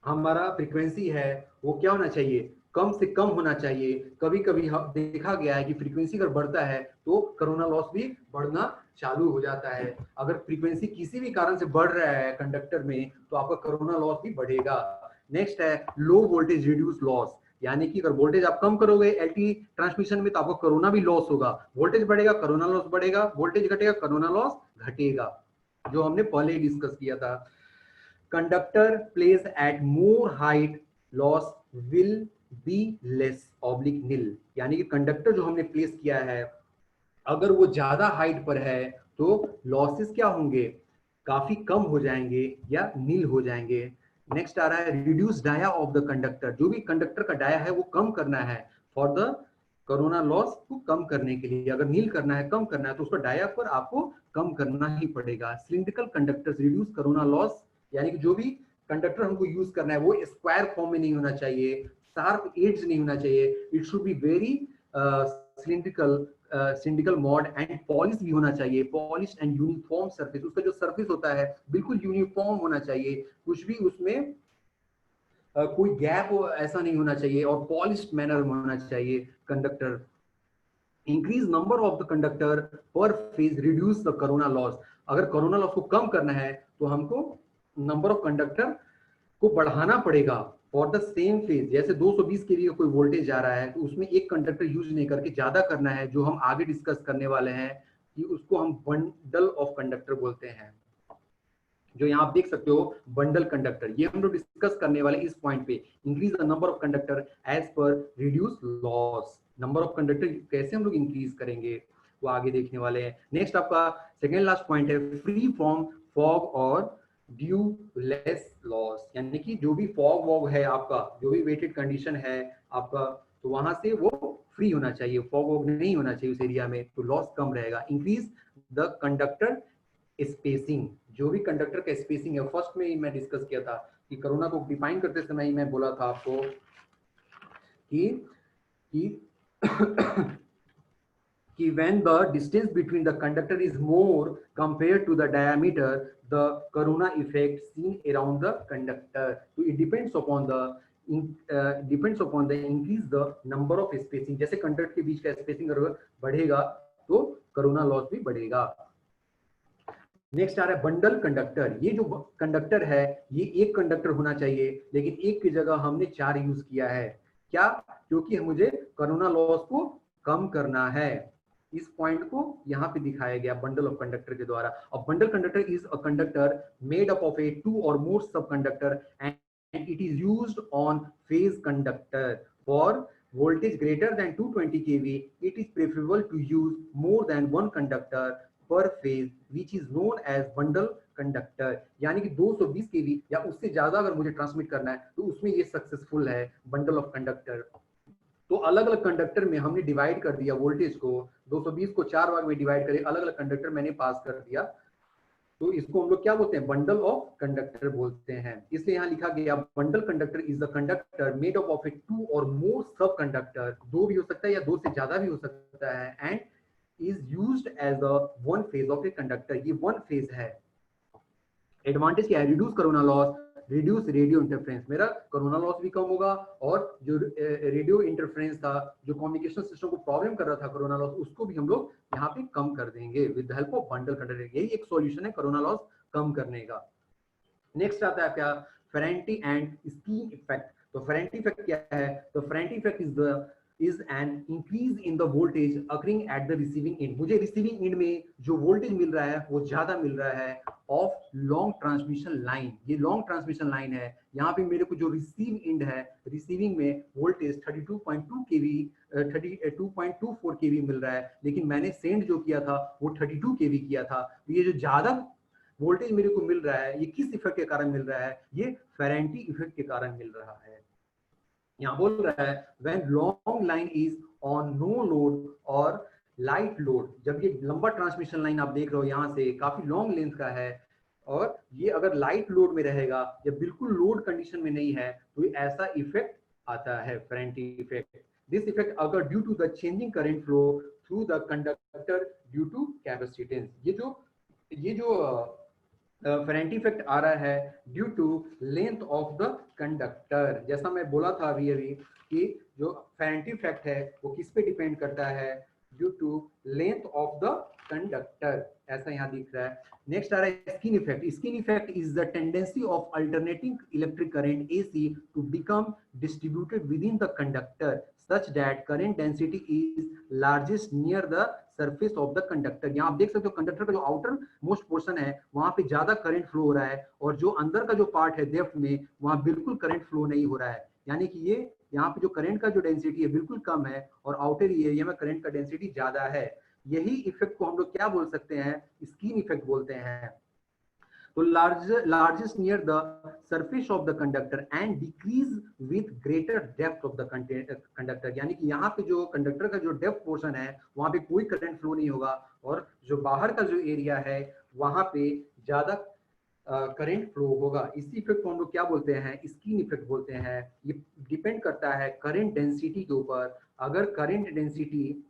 Speaker 3: हमारा फ्रीक्वेंसी है वो क्या होना चाहिए, कम से कम होना चाहिए। कभी कभी देखा गया है कि फ्रीक्वेंसी अगर बढ़ता है तो कोरोना लॉस भी बढ़ना चालू हो जाता है। अगर फ्रीक्वेंसी किसी भी कारण से बढ़ रहा है कंडक्टर में तो आपका कोरोना लॉस भी बढ़ेगा। नेक्स्ट है लो वोल्टेज रिड्यूस लॉस, यानी कि अगर वोल्टेज आप कम करोगे एलटी ट्रांसमिशन में तो आपको कोरोना भी लॉस होगा। वोल्टेज बढ़ेगा कोरोना लॉस बढ़ेगा, वोल्टेज घटेगा कोरोना लॉस घटेगा, जो हमने पहले ही डिस्कस किया था। Conductor place at more height loss will be less oblique nil, यानी कि कंडक्टर जो हमने प्लेस किया है अगर वो ज्यादा हाइट पर है तो लॉसेस क्या होंगे, काफी कम हो जाएंगे या नील हो जाएंगे। नेक्स्ट आ रहा है reduce dia of the conductor, जो भी कंडक्टर का डाया है वो कम करना है फॉर द कोरोना लॉस को कम करने के लिए। अगर नील करना है, कम करना है तो उसका डाया पर आपको कम करना ही पड़ेगा। Cylindrical conductors reduce corona loss, यानी कि जो भी कंडक्टर हमको यूज करना है वो स्क्वायर फॉर्म में नहीं होना चाहिए, शार्प एड्स नहीं होना चाहिए, it should be very cylindrical mod and polish भी होना चाहिए, पॉलिश एंड यूनिफॉर्म सरफेस, उसका जो सरफेस होता है बिल्कुल यूनिफॉर्म होना चाहिए, कुछ भी उसमें कोई गैप ऐसा नहीं होना चाहिए और पॉलिश्ड मैनर में होना चाहिए conductor. Increase number of the conductor per phase reduce the corona loss, अगर कोरोना लॉस को कम करना है तो हमको नंबर ऑफ कंडक्टर को बढ़ाना पड़ेगा फॉर द सेम फेज। जैसे 220 के लिए कोई वोल्टेज आ रहा है तो उसमें एक कंडक्टर यूज नहीं करके ज्यादा करना है, जो हम आगे डिस्कस करने वाले हैं कि उसको हम बंडल ऑफ कंडक्टर बोलते हैं। जो यहाँ आप देख सकते हो बंडल कंडक्टर, ये हम लोग डिस्कस करने वाले इस पॉइंट पे। Increase the number of conductor as per reduce loss, number of conductor कैसे हम लोग इंक्रीज करेंगे वो आगे देखने वाले हैं। नेक्स्ट आपका सेकेंड लास्ट पॉइंट है फ्री फ्रॉम फॉग और ड्यू लेस लॉस, यानी कि जो भी फॉग वॉग है आपका, जो भी वेटेड कंडीशन है आपका, तो वहां से वो फ्री होना चाहिए, फॉग वॉग नहीं होना चाहिए उस एरिया में, तो लॉस कम रहेगा। इंक्रीज द कंडक्टर स्पेसिंग, जो भी कंडक्टर का स्पेसिंग है, फर्स्ट में ही मैं डिस्कस किया था कि कोरोना को डिफाइन करते समय ही मैं बोला था आपको कि कि when the distance between the conductor is more compared to the diameter, the corona effect seen around the conductor, so it depends upon the increase the number of spacing, जैसे कंडक्टर के बीच का स्पेसिंग अगर बढ़ेगा तो कोरोना लॉस भी बढ़ेगा। नेक्स्ट आ रहा है बंडल कंडक्टर, ये जो कंडक्टर है ये एक कंडक्टर होना चाहिए, लेकिन एक की जगह हमने 4 यूज किया है, क्या, क्योंकि मुझे कोरोना लॉस को कम करना है। इस पॉइंट को यहाँ पे दिखाया गया बंडल ऑफ कंडक्टर के द्वारा। A bundle conductor is a conductor made up of A 2 or more सब conductor and it is used on phase conductor for voltage greater than 220 kV. It is preferable to use more than one conductor per phase, which is known as bundle conductor. यानी कि 220 kV या उससे ज्यादा अगर मुझे ट्रांसमिट करना है तो उसमें ये सक्सेसफुल है बंडल ऑफ कंडक्टर। तो अलग अलग कंडक्टर में हमने डिवाइड कर दिया वोल्टेज को, 220 को 4 भाग में डिवाइड करके अलग अलग कंडक्टर मैंने पास कर दिया, तो इसको हम लोग क्या बोलते हैं, बंडल ऑफ कंडक्टर बोलते हैं। इसलिए यहाँ लिखा गया bundle conductor is the conductor made up of A 2 or more सब कंडक्टर, 2 भी हो सकता है या 2 से ज्यादा भी हो सकता है, and is used as a one phase of a conductor, ये वन फेज है। एडवांटेज क्या है, reduce corona loss, reduce radio interference, मेरा कोरोना लॉस भी कम होगा और जो रेडियो इंटरफेरेंस था, जो कम्युनिकेशन सिस्टम को प्रॉब्लम कर रहा था कोरोना लॉस, उसको भी हम लोग यहाँ पे कम कर देंगे with the help of bundle conductor. यही एक सॉल्यूशन है कोरोना लॉस कम करने का। नेक्स्ट आता है क्या, फेरेंटी एंड स्कीन इफेक्ट। तो फेरेंटी इफेक्ट क्या है, तो फेरेंटी effect is an increase in the voltage occurring at the receiving end, मुझे रिसीविंग एंड में जो वोल्टेज मिल रहा है वो ज्यादा मिल रहा है ऑफ लॉन्ग ट्रांसमिशन लाइन, ये लॉन्ग ट्रांसमिशन लाइन है। यहाँ पे मेरे को जो रिसीव एंड है, रिसीविंग में वोल्टेज 32.2 kV 32.24 kV मिल रहा है, लेकिन मैंने सेंड जो किया था वो 32 kV किया था। तो ये जो ज्यादा वोल्टेज मेरे को मिल रहा है ये किस इफेक्ट के कारण मिल रहा है, ये फेरेंटी इफेक्ट के कारण मिल रहा है। यहाँ बोल रहा है when long line is on no load और लाइट लोड। जब ये लंबा ट्रांसमिशन लाइन आप देख रहे हो यहाँ से काफी लॉन्ग लेंथ का है और ये अगर लाइट लोड में रहेगा या बिल्कुल लोड कंडीशन में नहीं है तो ऐसा इफेक्ट आता है, Ferranti effect. This effect occur due to the changing current flow through the conductor due to capacitance. ये जो फेरेंटी इफेक्ट आ रहा है due to length of the conductor. जैसा मैं बोला था अभी कि जो फेरेंटी इफेक्ट है वो किस पे डिपेंड करता है, due to length of the conductor, ऐसा यहाँ दिख रहा है। नेक्स्ट आ रहा है skin effect. Skin effect is the tendency of alternating electric current AC to become distributed within the conductor such that current density is largest near the surface of the conductor। यहाँ आप देख सकते हो कंडक्टर का जो आउटर मोस्ट पोर्शन है वहां पे ज्यादा करंट फ्लो हो रहा है और जो अंदर का जो पार्ट है डेप्थ में वहां बिल्कुल करंट फ्लो नहीं हो रहा है। यानी कि ये यहाँ पे जो करंट का जो डेंसिटी है बिल्कुल कम है और आउटर एरिया में करंट का डेंसिटी ज्यादा है। यही इफेक्ट को हम लोग क्या बोल सकते हैं, स्किन इफेक्ट बोलते हैं। तो largest near the surface of the conductor and decrease with greater depth of the conductor। यानी कि यहाँ पे जो कंडक्टर का जो डेप्थ पोर्शन है वहां पे कोई करंट फ्लो नहीं होगा और जो बाहर का जो एरिया है वहां पे ज्यादा करंट फ्लो होगा। इसी इफेक्ट को हम लोग क्या बोलते हैं, स्किन इफेक्ट बोलते हैं। ये डिपेंड करता है करंट डेंसिटी के ऊपर। अगर करंट डेंसिटी,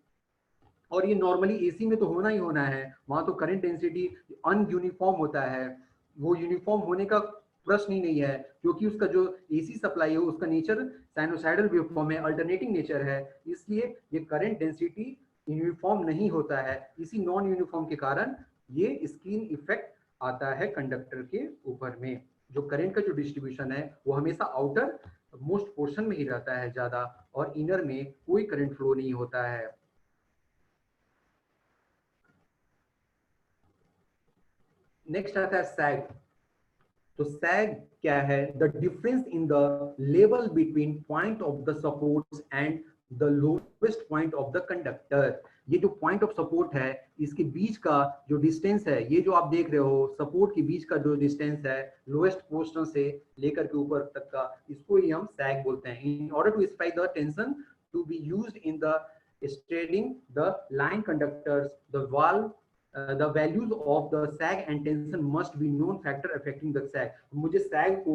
Speaker 3: और ये नॉर्मली एसी में तो होना ही होना है, वहां तो करंट डेंसिटी अनयूनिफॉर्म होता है, वो यूनिफॉर्म होने का प्रश्न ही नहीं है क्योंकि उसका जो एसी सप्लाई है उसका नेचर साइनोसाइडल वेवफॉर्म है, अल्टरनेटिंग नेचर है, इसलिए ये करंट डेंसिटी यूनिफॉर्म नहीं होता है। इसी नॉन यूनिफॉर्म के कारण ये स्किन इफेक्ट आता है कंडक्टर के ऊपर में। जो करंट का जो डिस्ट्रीब्यूशन है वो हमेशा आउटर मोस्ट पोर्शन में ही रहता है ज्यादा और इनर में कोई करंट फ्लो नहीं होता है। नेक्स्ट आता है सैग। तो सैग क्या है, the difference in the level between point of the supports and the lowest point of the conductor. ये जो पॉइंट ऑफ सपोर्ट है इसके बीच का जो डिस्टेंस है, ये जो आप देख रहे हो सपोर्ट के बीच का जो डिस्टेंस है लोएस्ट पोर्शन से लेकर के ऊपर तक का, इसको ही हम सैग बोलते हैं। In order to specify the tension to be used in the stringing the line conductors the wall the values of the sag and tension must be known factor affecting the sag। मुझे सैग को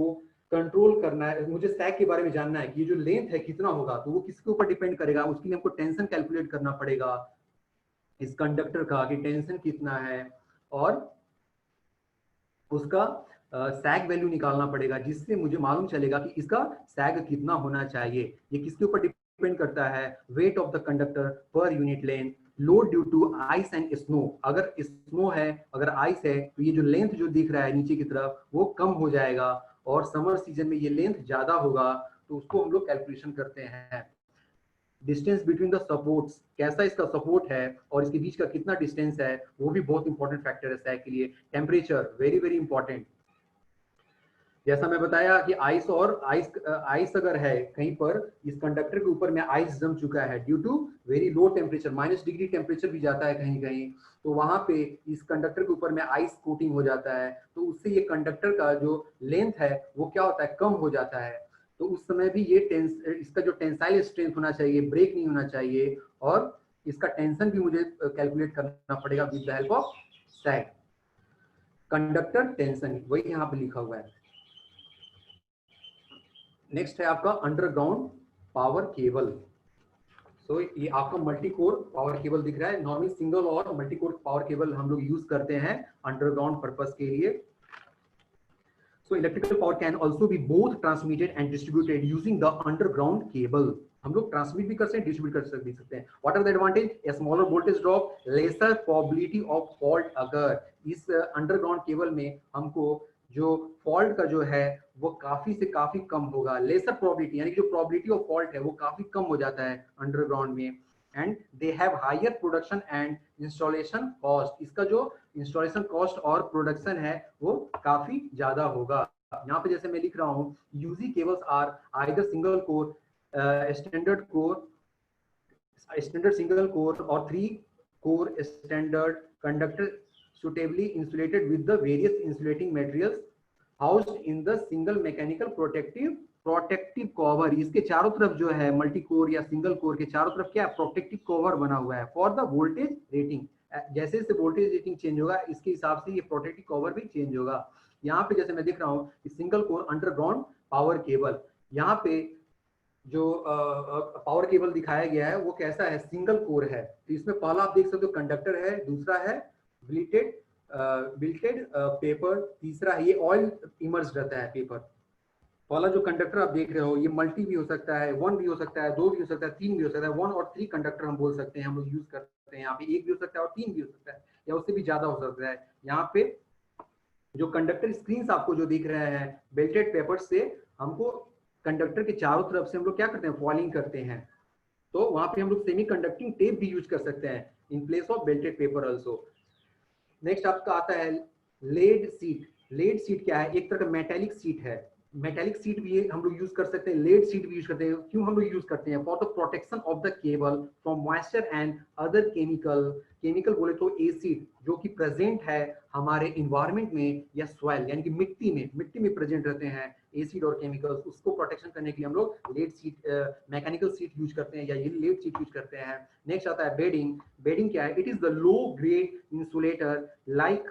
Speaker 3: कंट्रोल करना है, मुझे सैग के बारे में जानना है कि ये जो लेंथ है कितना होगा, तो वो किसके ऊपर डिपेंड करेगा। उसके लिए हमको टेंशन कैलकुलेट करना पड़ेगा इस कंडक्टर का कि टेंशन कितना है और उसका सैग वैल्यू निकालना पड़ेगा जिससे मुझे मालूम चलेगा कि इसका सैग कितना होना चाहिए। ये किसके ऊपर डिपेंड करता है, वेट ऑफ द कंडक्टर पर unit length, load due to ice and snow. अगर स्नो है, अगर आइस है तो ये जो लेंथ जो दिख रहा है नीचे की तरफ वो कम हो जाएगा और समर सीजन में ये लेंथ ज्यादा होगा, तो उसको हम लोग कैलकुलेशन करते हैं। डिस्टेंस बिटवीन द सपोर्ट्स, कैसा इसका सपोर्ट है और इसके बीच का कितना डिस्टेंस है, वो भी बहुत इंपॉर्टेंट फैक्टर है सैग के लिए। Temperature vary very important. जैसा मैं बताया कि आइस अगर है कहीं पर, इस कंडक्टर के ऊपर में आइस जम चुका है due to very low temperature, -degree temperature भी जाता है कहीं कहीं, तो वहां पे इस कंडक्टर के ऊपर में आइस कोटिंग हो जाता है, तो उससे ये कंडक्टर का जो लेंथ है वो क्या होता है, कम हो जाता है। तो उस समय भी ये इसका जो टेंसाइल स्ट्रेंथ होना चाहिए, ब्रेक नहीं होना चाहिए, और इसका टेंशन भी मुझे कैलकुलेट करना पड़ेगा with the help of sag. Conductor tension वही यहाँ पे लिखा हुआ है। नेक्स्ट है आपका अंडरग्राउंड पावर केबल। सो ये आपका मल्टी कोर पावर केबल दिख रहा है। नॉर्मली सिंगल और मल्टी कोर पावर केबल हम लोग यूज करते हैं अंडरग्राउंड पर्पस के लिए। So electrical power can also be both transmitted and distributed using the underground cable. हम लोग ट्रांसमिट भी कर सकते हैं, डिस्ट्रीब्यूट कर सकते हैं। What are the advantage, a smaller voltage drop, lesser probability of fault. अगर इस अंडरग्राउंड केबल में हमको जो फॉल्ट का जो है वो काफी से काफी कम होगा, लेसर प्रोबेबिलिटी, यानी कि जो प्रोबेबिलिटी ऑफ फॉल्ट है वो काफी कम हो जाता है अंडरग्राउंड में। And they have higher production and installation cost. इसका जो इंस्टॉलेशन कॉस्ट और प्रोडक्शन है वो काफी ज्यादा होगा। यहाँ पे जैसे मैं लिख रहा हूँ, UG cables are either single core, standard single core और 3 core standard conductor suitably insulated with the various insulating materials housed in the single mechanical protective protective cover, इसके चारों तरफ जो है मल्टी कोर या सिंगल कोर के चारों तरफ क्या है, प्रोटेक्टिव कवर बना हुआ है फॉर द वोल्टेज रेटिंग। जैसे जैसे वोल्टेज रेटिंग चेंज होगा इसके हिसाब से ये प्रोटेक्टिव कवर भी चेंज होगा। यहाँ पे जैसे मैं दिख रहा हूँ single core underground power cable, यहाँ पे जो पावर केबल दिखाया गया है वो कैसा है, सिंगल कोर है। तो इसमें पहला आप देख सकते हो कंडक्टर है, दूसरा है बिल्टेड पेपर, तीसरा है ये ऑयल इमर्स रहता है पेपर। पहला जो कंडक्टर आप देख रहे हो ये मल्टी भी हो सकता है, 1 भी हो सकता है, 2 भी हो सकता है, 3 भी हो सकता है। 1 और 3 कंडक्टर हम बोल सकते हैं, हम लोग यूज करते हैं। यहाँ पे 1 भी हो सकता है और 3 भी हो सकता है या उससे भी ज्यादा हो सकता है। यहाँ पे जो कंडक्टर स्क्रीन आपको जो दिख रहे हैं बेल्टेड पेपर से हमको कंडक्टर के चारों तरफ से हम लोग क्या करते हैं, फॉलिंग करते हैं। तो वहां पे हम लोग सेमी कंडक्टिंग टेप भी यूज कर सकते हैं in place of belted paper also. Next आपका आता है लेड सीट। लेड सीट क्या है, एक तरह का मेटेलिक सीट है। मेटेलिक सीट भी हम लोग यूज कर सकते हैं, लेड सीट भी यूज करते हैं। क्यों हम लोग यूज करते हैं, for the protection of the cable from moisture and other chemical बोले तो एसिड जो कि प्रेजेंट है हमारे इन्वायरमेंट में या सॉइल यानी कि मिट्टी में प्रेजेंट रहते हैं एसिड और केमिकल्स, उसको प्रोटेक्शन करने के लिए हम लोग lead sheath mechanical sheath use करते हैं या ये लेड सीट यूज करते हैं। नेक्स्ट आता है बेडिंग। बेडिंग क्या है, it is the low grade insulator like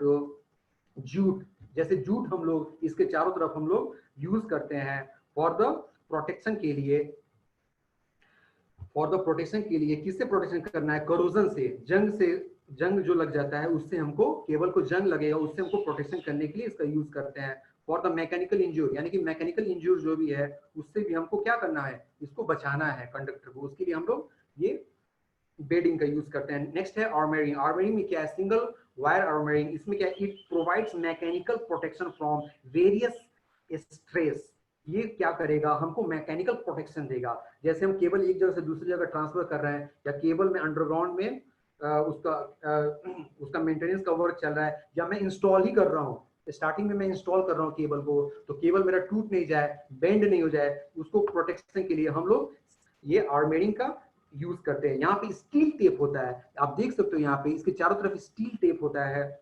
Speaker 3: jute. जैसे जूट हम लोग इसके चारों तरफ हम लोग यूज करते हैं फॉर द प्रोटेक्शन के लिए। किससे प्रोटेक्शन करना है, करोजन से, जंग जो लग जाता है उससे हमको, केबल को जंग लगेगा उससे हमको प्रोटेक्शन करने के लिए इसका यूज करते हैं। फॉर द मैकेनिकल इंज्योर यानी कि मैकेनिकल इंज्योर जो भी है उससे भी हमको क्या करना है, इसको बचाना है कंडक्टर को, उसके लिए हम लोग ये बेडिंग का यूज करते हैं। नेक्स्ट है आर्मरिंग। आर्मरिंग में क्या है, सिंगल वायर आर्मरिंग। इसमें क्या है, it provides mechanical protection from various stress. ये क्या करेगा, हमको मैकेनिकल प्रोटेक्शन देगा। जैसे हम केबल एक जगह से दूसरी जगह ट्रांसफर कर रहे हैं या केबल में अंडरग्राउंड में उसका मेंटेनेंस का वर्क चल रहा है या मैं इंस्टॉल ही कर रहा हूँ, स्टार्टिंग में मैं इंस्टॉल कर रहा हूँ केबल को, तो केबल मेरा टूट नहीं जाए, बेंड नहीं हो जाए, उसको प्रोटेक्शन के लिए हम लोग ये आर्मरिंग का यूज करते हैं। यहाँ पे स्टील टेप होता है, आप देख सकते हो यहाँ पे इसके चारों तरफ स्टील टेप होता है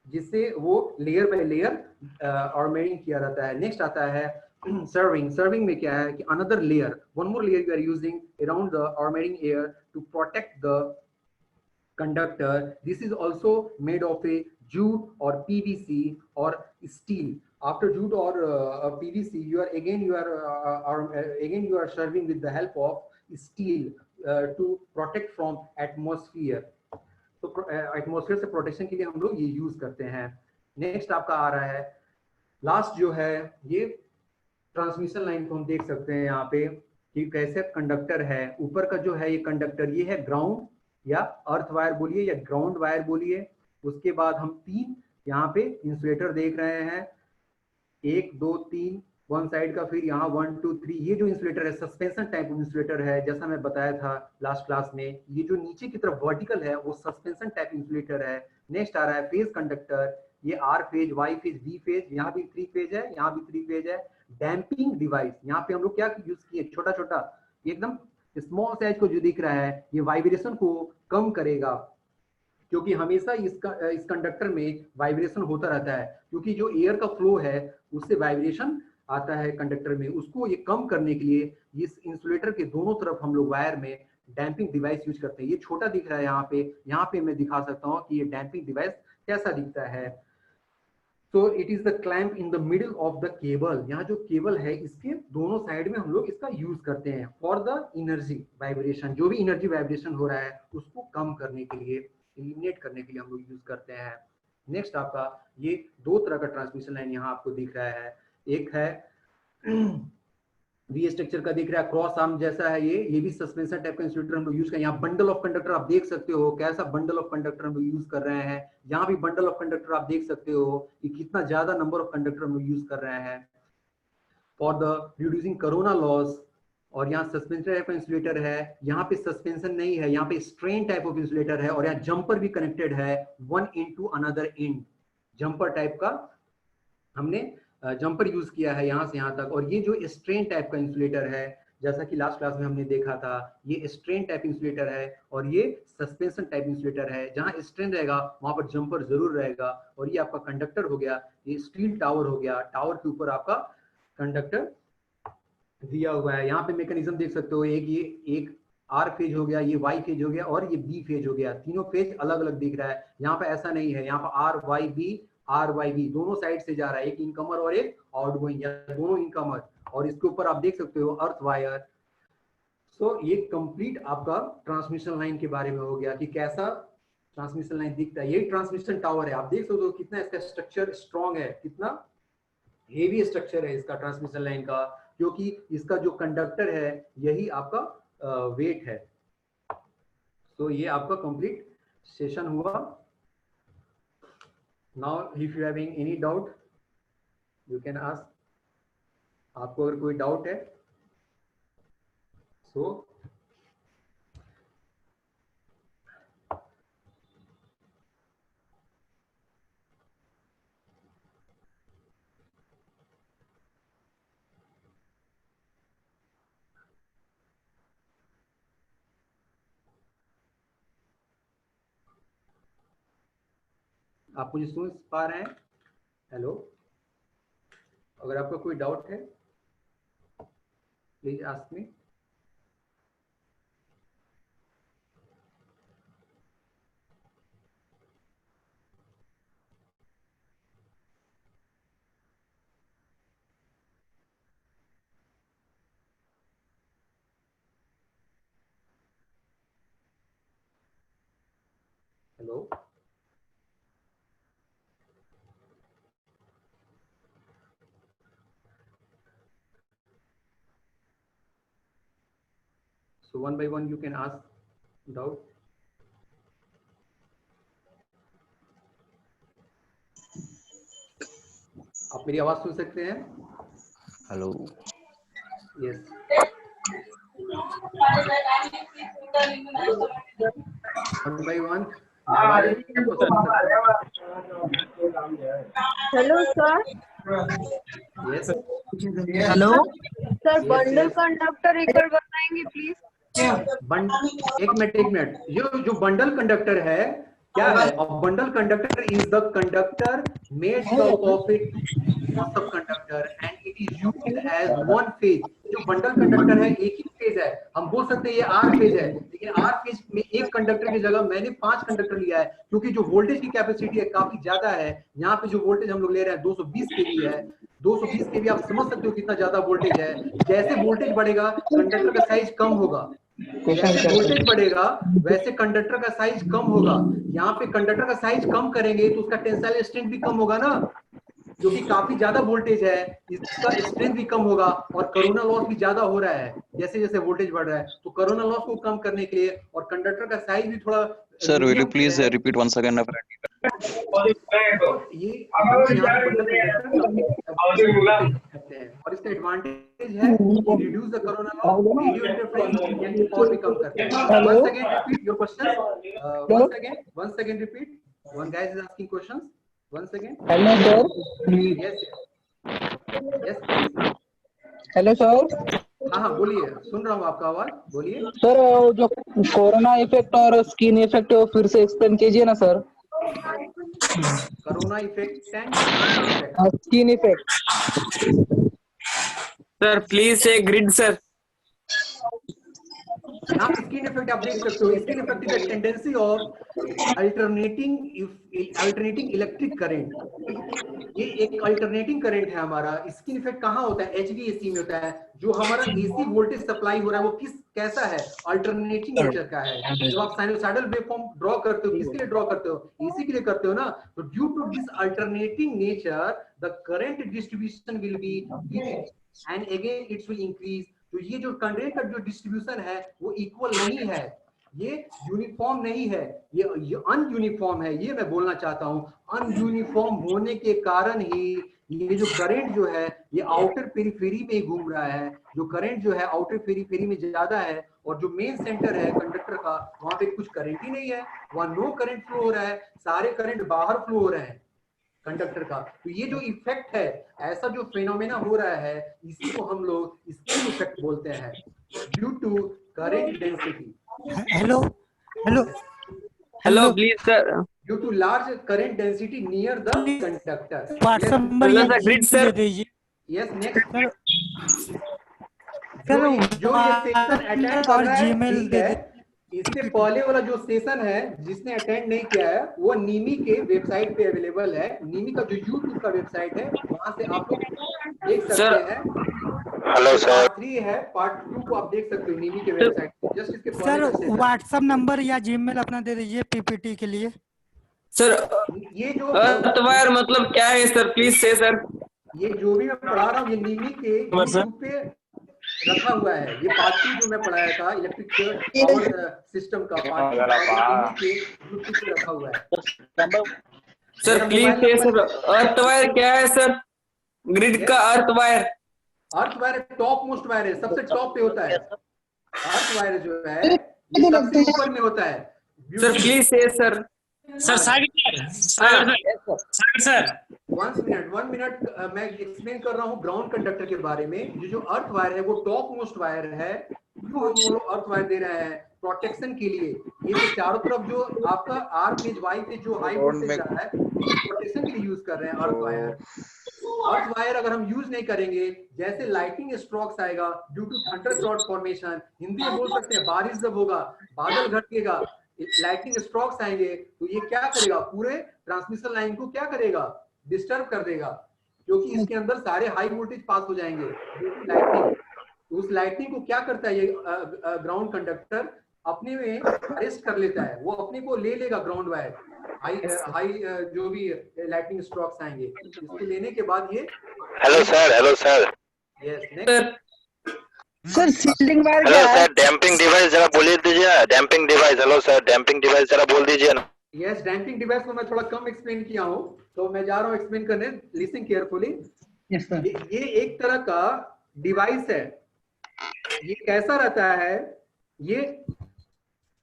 Speaker 3: जिससे वो लेयर बाय लेयर आर्मरिंग किया जाता है। नेक्स्ट आता है सर्विंग में क्या है कि another layer, one more layer you are using around the armouring air to protect the conductor. This is also made of a jute or PVC or steel. After jute or PVC, you are serving with the help of steel to protect from atmosphere. तो एटमॉस्फेयर से प्रोटेक्शन के लिए हम लोग ये यूज करते हैं। नेक्स्ट आपका आ रहा है लास्ट जो है ये ट्रांसमिशन लाइन को हम देख सकते हैं यहाँ पे कि कैसे कंडक्टर है। ऊपर का जो है ये कंडक्टर, ये है ग्राउंड या अर्थ वायर बोलिए या ग्राउंड वायर बोलिए। उसके बाद हम 3 यहाँ पे इंसुलेटर देख रहे हैं, 1 2 3 वन साइड का, फिर यहाँ 1 2 3। ये जो इंसुलेटर है सस्पेंशन टाइप इंसुलेटर है, जैसा मैं बताया था लास्ट क्लास में। ये जो नीचे की तरफ वर्टिकल है वो सस्पेंशन टाइप इंसुलेटर है। नेक्स्ट आ रहा है फेज कंडक्टर, ये R phase, Y phase, B phase, यहाँ भी 3 फेज है, यहाँ भी 3 फेज है। डैम्पिंग डिवाइस, यहाँ पे हम लोग क्या यूज किए, छोटा छोटा एकदम स्मॉल साइज को जो दिख रहा है ये वाइब्रेशन को कम करेगा, क्योंकि हमेशा इस कंडक्टर में वाइब्रेशन होता रहता है, क्योंकि जो एयर का फ्लो है उससे वाइब्रेशन आता है कंडक्टर में। उसको ये कम करने के लिए इस इंसुलेटर के दोनों तरफ हम लोग वायर में डैम्पिंग डिवाइस यूज करते हैं। ये छोटा दिख रहा है यहाँ पे मैं दिखा सकता हूँ कि ये डैम्पिंग डिवाइस कैसा दिखता है। तो it is the clamp in the middle of the cable. यहाँ जो केबल है इसके दोनों साइड में हम लोग इसका यूज करते हैं फॉर द एनर्जी वाइब्रेशन। जो भी एनर्जी वाइब्रेशन हो रहा है उसको कम करने के लिए, एलिमिनेट करने के लिए हम लोग यूज करते हैं। नेक्स्ट आपका ये 2 तरह का ट्रांसमिशन लाइन यहाँ आपको दिख रहा है। एक है वी स्ट्रक्चर का दिख रहा है, क्रॉस आर्म जैसा है ये भी सस्पेंशन टाइप का इंसुलेटर हम लोग यूज करें। यहाँ बंडल ऑफ कंडक्टर आप देख सकते हो, कैसा बंडल ऑफ कंडक्टर हम लोग यूज कर रहे हैं। यहाँ भी बंडल ऑफ कंडक्टर आप देख सकते हो कि कितना ज्यादा नंबर ऑफ कंडक्टर हम लोग यूज कर रहे हैं for the reducing corona loss. और यहाँ सस्पेंशन टाइप का इंसुलेटर है, यहाँ पे सस्पेंशन नहीं है, यहाँ पे स्ट्रेन टाइप ऑफ इंसुलेटर है। और यहाँ जंपर भी कनेक्टेड है, one end to another end, jumper type का हमने जंपर यूज किया है यहाँ से यहाँ तक। और ये जो स्ट्रेन टाइप का इंसुलेटर है, जैसा कि लास्ट क्लास में हमने देखा था, ये स्ट्रेन टाइप इंसुलेटर है और ये सस्पेंशन टाइप इंसुलेटर है। जहाँ स्ट्रेन रहेगा वहां पर जंपर जरूर रहेगा। और ये आपका कंडक्टर हो गया, ये स्टील टावर हो गया, टावर के ऊपर आपका कंडक्टर दिया हुआ है। यहाँ पे मैकेनिज्म देख सकते हो, एक आर फेज हो गया, ये वाई फेज हो गया और ये बी फेज हो गया। तीनों फेज अलग अलग दिख रहा है। यहाँ पे ऐसा नहीं है, यहाँ पे आर वाई बी दोनों साइड से जा रहा है, एक इनकमर और एक आउटगोइंग, या दोनों इनकमर। और इसके ऊपर आप देख सकते हो अर्थ वायर। सो ये कंप्लीट आपका ट्रांसमिशन लाइन के बारे में हो गया कि कैसा ट्रांसमिशन लाइन दिखता है। यही ट्रांसमिशन टावर है। आप देख सकते हो कितना इसका स्ट्रक्चर स्ट्रॉन्ग है, कितना हेवी स्ट्रक्चर है इसका ट्रांसमिशन लाइन का, क्योंकि इसका जो कंडक्टर है यही आपका वेट है। तो ये आपका कंप्लीट सेशन हुआ। Now if you having any doubt you can ask. आपको अगर कोई डाउट है सो आप मुझे सुन पा रहे हैं? हेलो, अगर आपका कोई डाउट है please ask me. Hello, so one by one you can ask doubt. आप मेरी आवाज सुन सकते हैं?
Speaker 4: Hello,
Speaker 3: yes. One by one.
Speaker 5: Hello sir.
Speaker 3: Yes.
Speaker 5: Hello sir, bundle conductor equal बताएंगे प्लीज?
Speaker 3: एक मिनट, ये जो बंडल कंडक्टर है क्या है? Bundle conductor is the conductor made up of a sub conductor and it is used as one phase. जो बंडल कंडक्टर है एक ही फेज है। हम बोल सकते हैं ये आर फेज है, लेकिन आर फेज में एक कंडक्टर की जगह मैंने 5 कंडक्टर लिया है, क्योंकि जो वोल्टेज की कैपेसिटी है काफी ज्यादा है। यहाँ पे जो वोल्टेज हम लोग ले रहे हैं 220 केवी है। 220 केवी आप समझ सकते हो कितना ज्यादा वोल्टेज है। जैसे वोल्टेज बढ़ेगा कंडक्टर का साइज कम होगा, जैसे वोल्टेज बढ़ेगा वैसे कंडक्टर का साइज कम होगा। यहाँ पे कंडक्टर का साइज कम करेंगे तो उसका टेंसाइल स्ट्रेंथ भी कम होगा ना, क्योंकि काफी ज्यादा वोल्टेज है, इसका स्ट्रेंथ भी कम होगा और कोरोना लॉस भी ज्यादा हो रहा है जैसे जैसे वोल्टेज बढ़ रहा है। तो कोरोना लॉस को कम करने के लिए और कंडक्टर का साइज भी थोड़ा।
Speaker 4: Sir will you please repeat once again?
Speaker 3: ये यहाँ और इसका एडवांटेज है reduce the corona loss, radio interference यानी और भी कम करते हैं। Once again repeat your question. once again repeat. One guy is asking questions. Once again.
Speaker 6: Hello sir.
Speaker 3: yes
Speaker 6: hello sir.
Speaker 3: हाँ बोलिए, सुन रहा हूँ आपका आवाज, बोलिए।
Speaker 6: सर जो कोरोना इफेक्ट और स्किन इफेक्ट है वो फिर से एक्सप्लेन कीजिए ना sir.
Speaker 3: Corona effect and
Speaker 6: skin effect
Speaker 7: sir please से ग्रिड सर।
Speaker 3: यहाँ पे स्किन इफेक्ट आप देख सकते हो। Skin effect is the tendency of alternating electric current. ये एक अल्टरनेटिंग करंट है हमारा। स्किन इफेक्ट कहाँ होता है? एचवीएसी में होता है। जो हमारा एसी वोल्टेज सप्लाई हो रहा है वो कैसा है? अल्टरनेटिंग नेचर का है। जब आप साइनोसॉइडल वेवफॉर्म ड्रॉ करते हो किसके लिए ड्रॉ करते हो? एसी के लिए करते हो ना। तो due to this alternating nature the current distribution will be and again it's will increase. तो ये जो करंट का जो डिस्ट्रीब्यूशन है वो इक्वल नहीं है, ये यूनिफॉर्म नहीं है, ये अनयूनिफॉर्म है। ये मैं बोलना चाहता हूँ। अनयूनिफॉर्म होने के कारण ही ये जो करंट जो है ये आउटर पेरिफेरी में घूम रहा है। जो करंट जो है आउटर पेरिफेरी में ज्यादा है और जो मेन सेंटर है कंडक्टर का वहां पे कुछ करंट ही नहीं है, वहां नो करंट फ्लो हो रहा है, सारे करंट बाहर फ्लो हो रहे हैं कंडक्टर का। तो ये जो इफेक्ट है, ऐसा जो फिनोमेना हो रहा है, इसी को हम लोग स्किन इफेक्ट बोलते हैं due to current density.
Speaker 8: Hello hello
Speaker 7: hello please sir.
Speaker 3: Due to large current density near the conductor.
Speaker 8: WhatsApp number
Speaker 7: grid sir.
Speaker 3: Yes next.
Speaker 8: Sir
Speaker 3: जो ये सेशन अटेंड कर
Speaker 8: और
Speaker 3: रहा है
Speaker 8: जीमेल
Speaker 3: ठीक
Speaker 8: दे
Speaker 3: है, इससे पहले वाला जो सेशन है जिसने अटेंड नहीं किया है वो नीमी के वेबसाइट पे अवेलेबल है। नीमी का जो यूट्यूब का वेबसाइट है वहां से आप लोग देख सकते हैं।
Speaker 9: Hello sir.
Speaker 3: पार्ट 3 है, पार्ट 2 को आप देख सकते हो नीमी के वेबसाइट पे। जस्ट इसके पहले
Speaker 8: सर
Speaker 3: का सेशन।
Speaker 8: व्हाट्सएप नंबर या जीमेल अपना दे दीजिए पीपीटी के लिए।
Speaker 7: सर
Speaker 3: ये जो
Speaker 7: अर्थवायर मतलब क्या है सर, प्लीज से सर।
Speaker 3: ये जो भी मैं पढ़ा रहा हूँ ये नीमी के यूट्यूब पे रखा हुआ है। ये पार्ट 2 जो मैं पढ़ाया था इलेक्ट्रिक पावर सिस्टम का पार्ट 2 नीमी के यूट्यूब पे रखा हुआ है।
Speaker 7: सर प्लीज से सर, अर्थवायर क्या है सर? ग्रिड का earth wire.
Speaker 3: Earth wire top most wire है, सबसे टॉप पे होता है। अर्थ वायर जो है ये सबसे ऊपर में होता है।
Speaker 7: सर प्लीज से सर।
Speaker 10: सर सागर सर
Speaker 3: 1 मिनट मैं एक्सप्लेन कर रहा हूँ ग्राउंड कंडक्टर के बारे में। ये जो अर्थ वायर है वो टॉप मोस्ट वायर है। क्यों हम लोग अर्थ वायर दे रहे हैं? प्रोटेक्शन के लिए। ये जो चारों तरफ जो आपका आर फेज वाई फेज जो हाई वोल्टेज जा रहा है प्रोटेक्शन के लिए यूज कर रहे हैं अर्थ वायर। अर्थ वायर अगर हम यूज नहीं करेंगे, जैसे लाइटिंग स्ट्रोक्स आएगा due to thunder cloud formation, Hindi में बोल सकते हैं बारिश जब होगा, बादल घटेगा, लाइटिंग स्ट्रोक्स आएंगे तो ये क्या करेगा? पूरे ट्रांसमिशन लाइन को क्या करेगा? डिस्टर्ब कर देगा, क्योंकि इसके अंदर सारे हाई वोल्टेज पास हो जाएंगे लाइटनिंग। उस लाइटनिंग को क्या करता है ये ग्राउंड कंडक्टर? अपने में अरेस्ट कर लेता है, वो अपने को ले लेगा ग्राउंड वायर। हाई जो भी लाइटनिंग स्ट्रोक्स आएंगे इसको लेने के बाद ये।
Speaker 9: Hello sir. Hello sir.
Speaker 3: Yes next.
Speaker 6: Sir shielding wire
Speaker 9: hello sir, damping device जरा बोल दीजिए। Damping device. Hello sir, damping device जरा बोल दीजिए ना।
Speaker 3: यस डैम्पिंग डिवाइस को मैं थोड़ा कम एक्सप्लेन किया हूँ तो मैं जा रहा हूँ एक्सप्लेन करने। Listen carefully.
Speaker 6: Yes sir.
Speaker 3: ये एक तरह का डिवाइस है। ये कैसा रहता है? ये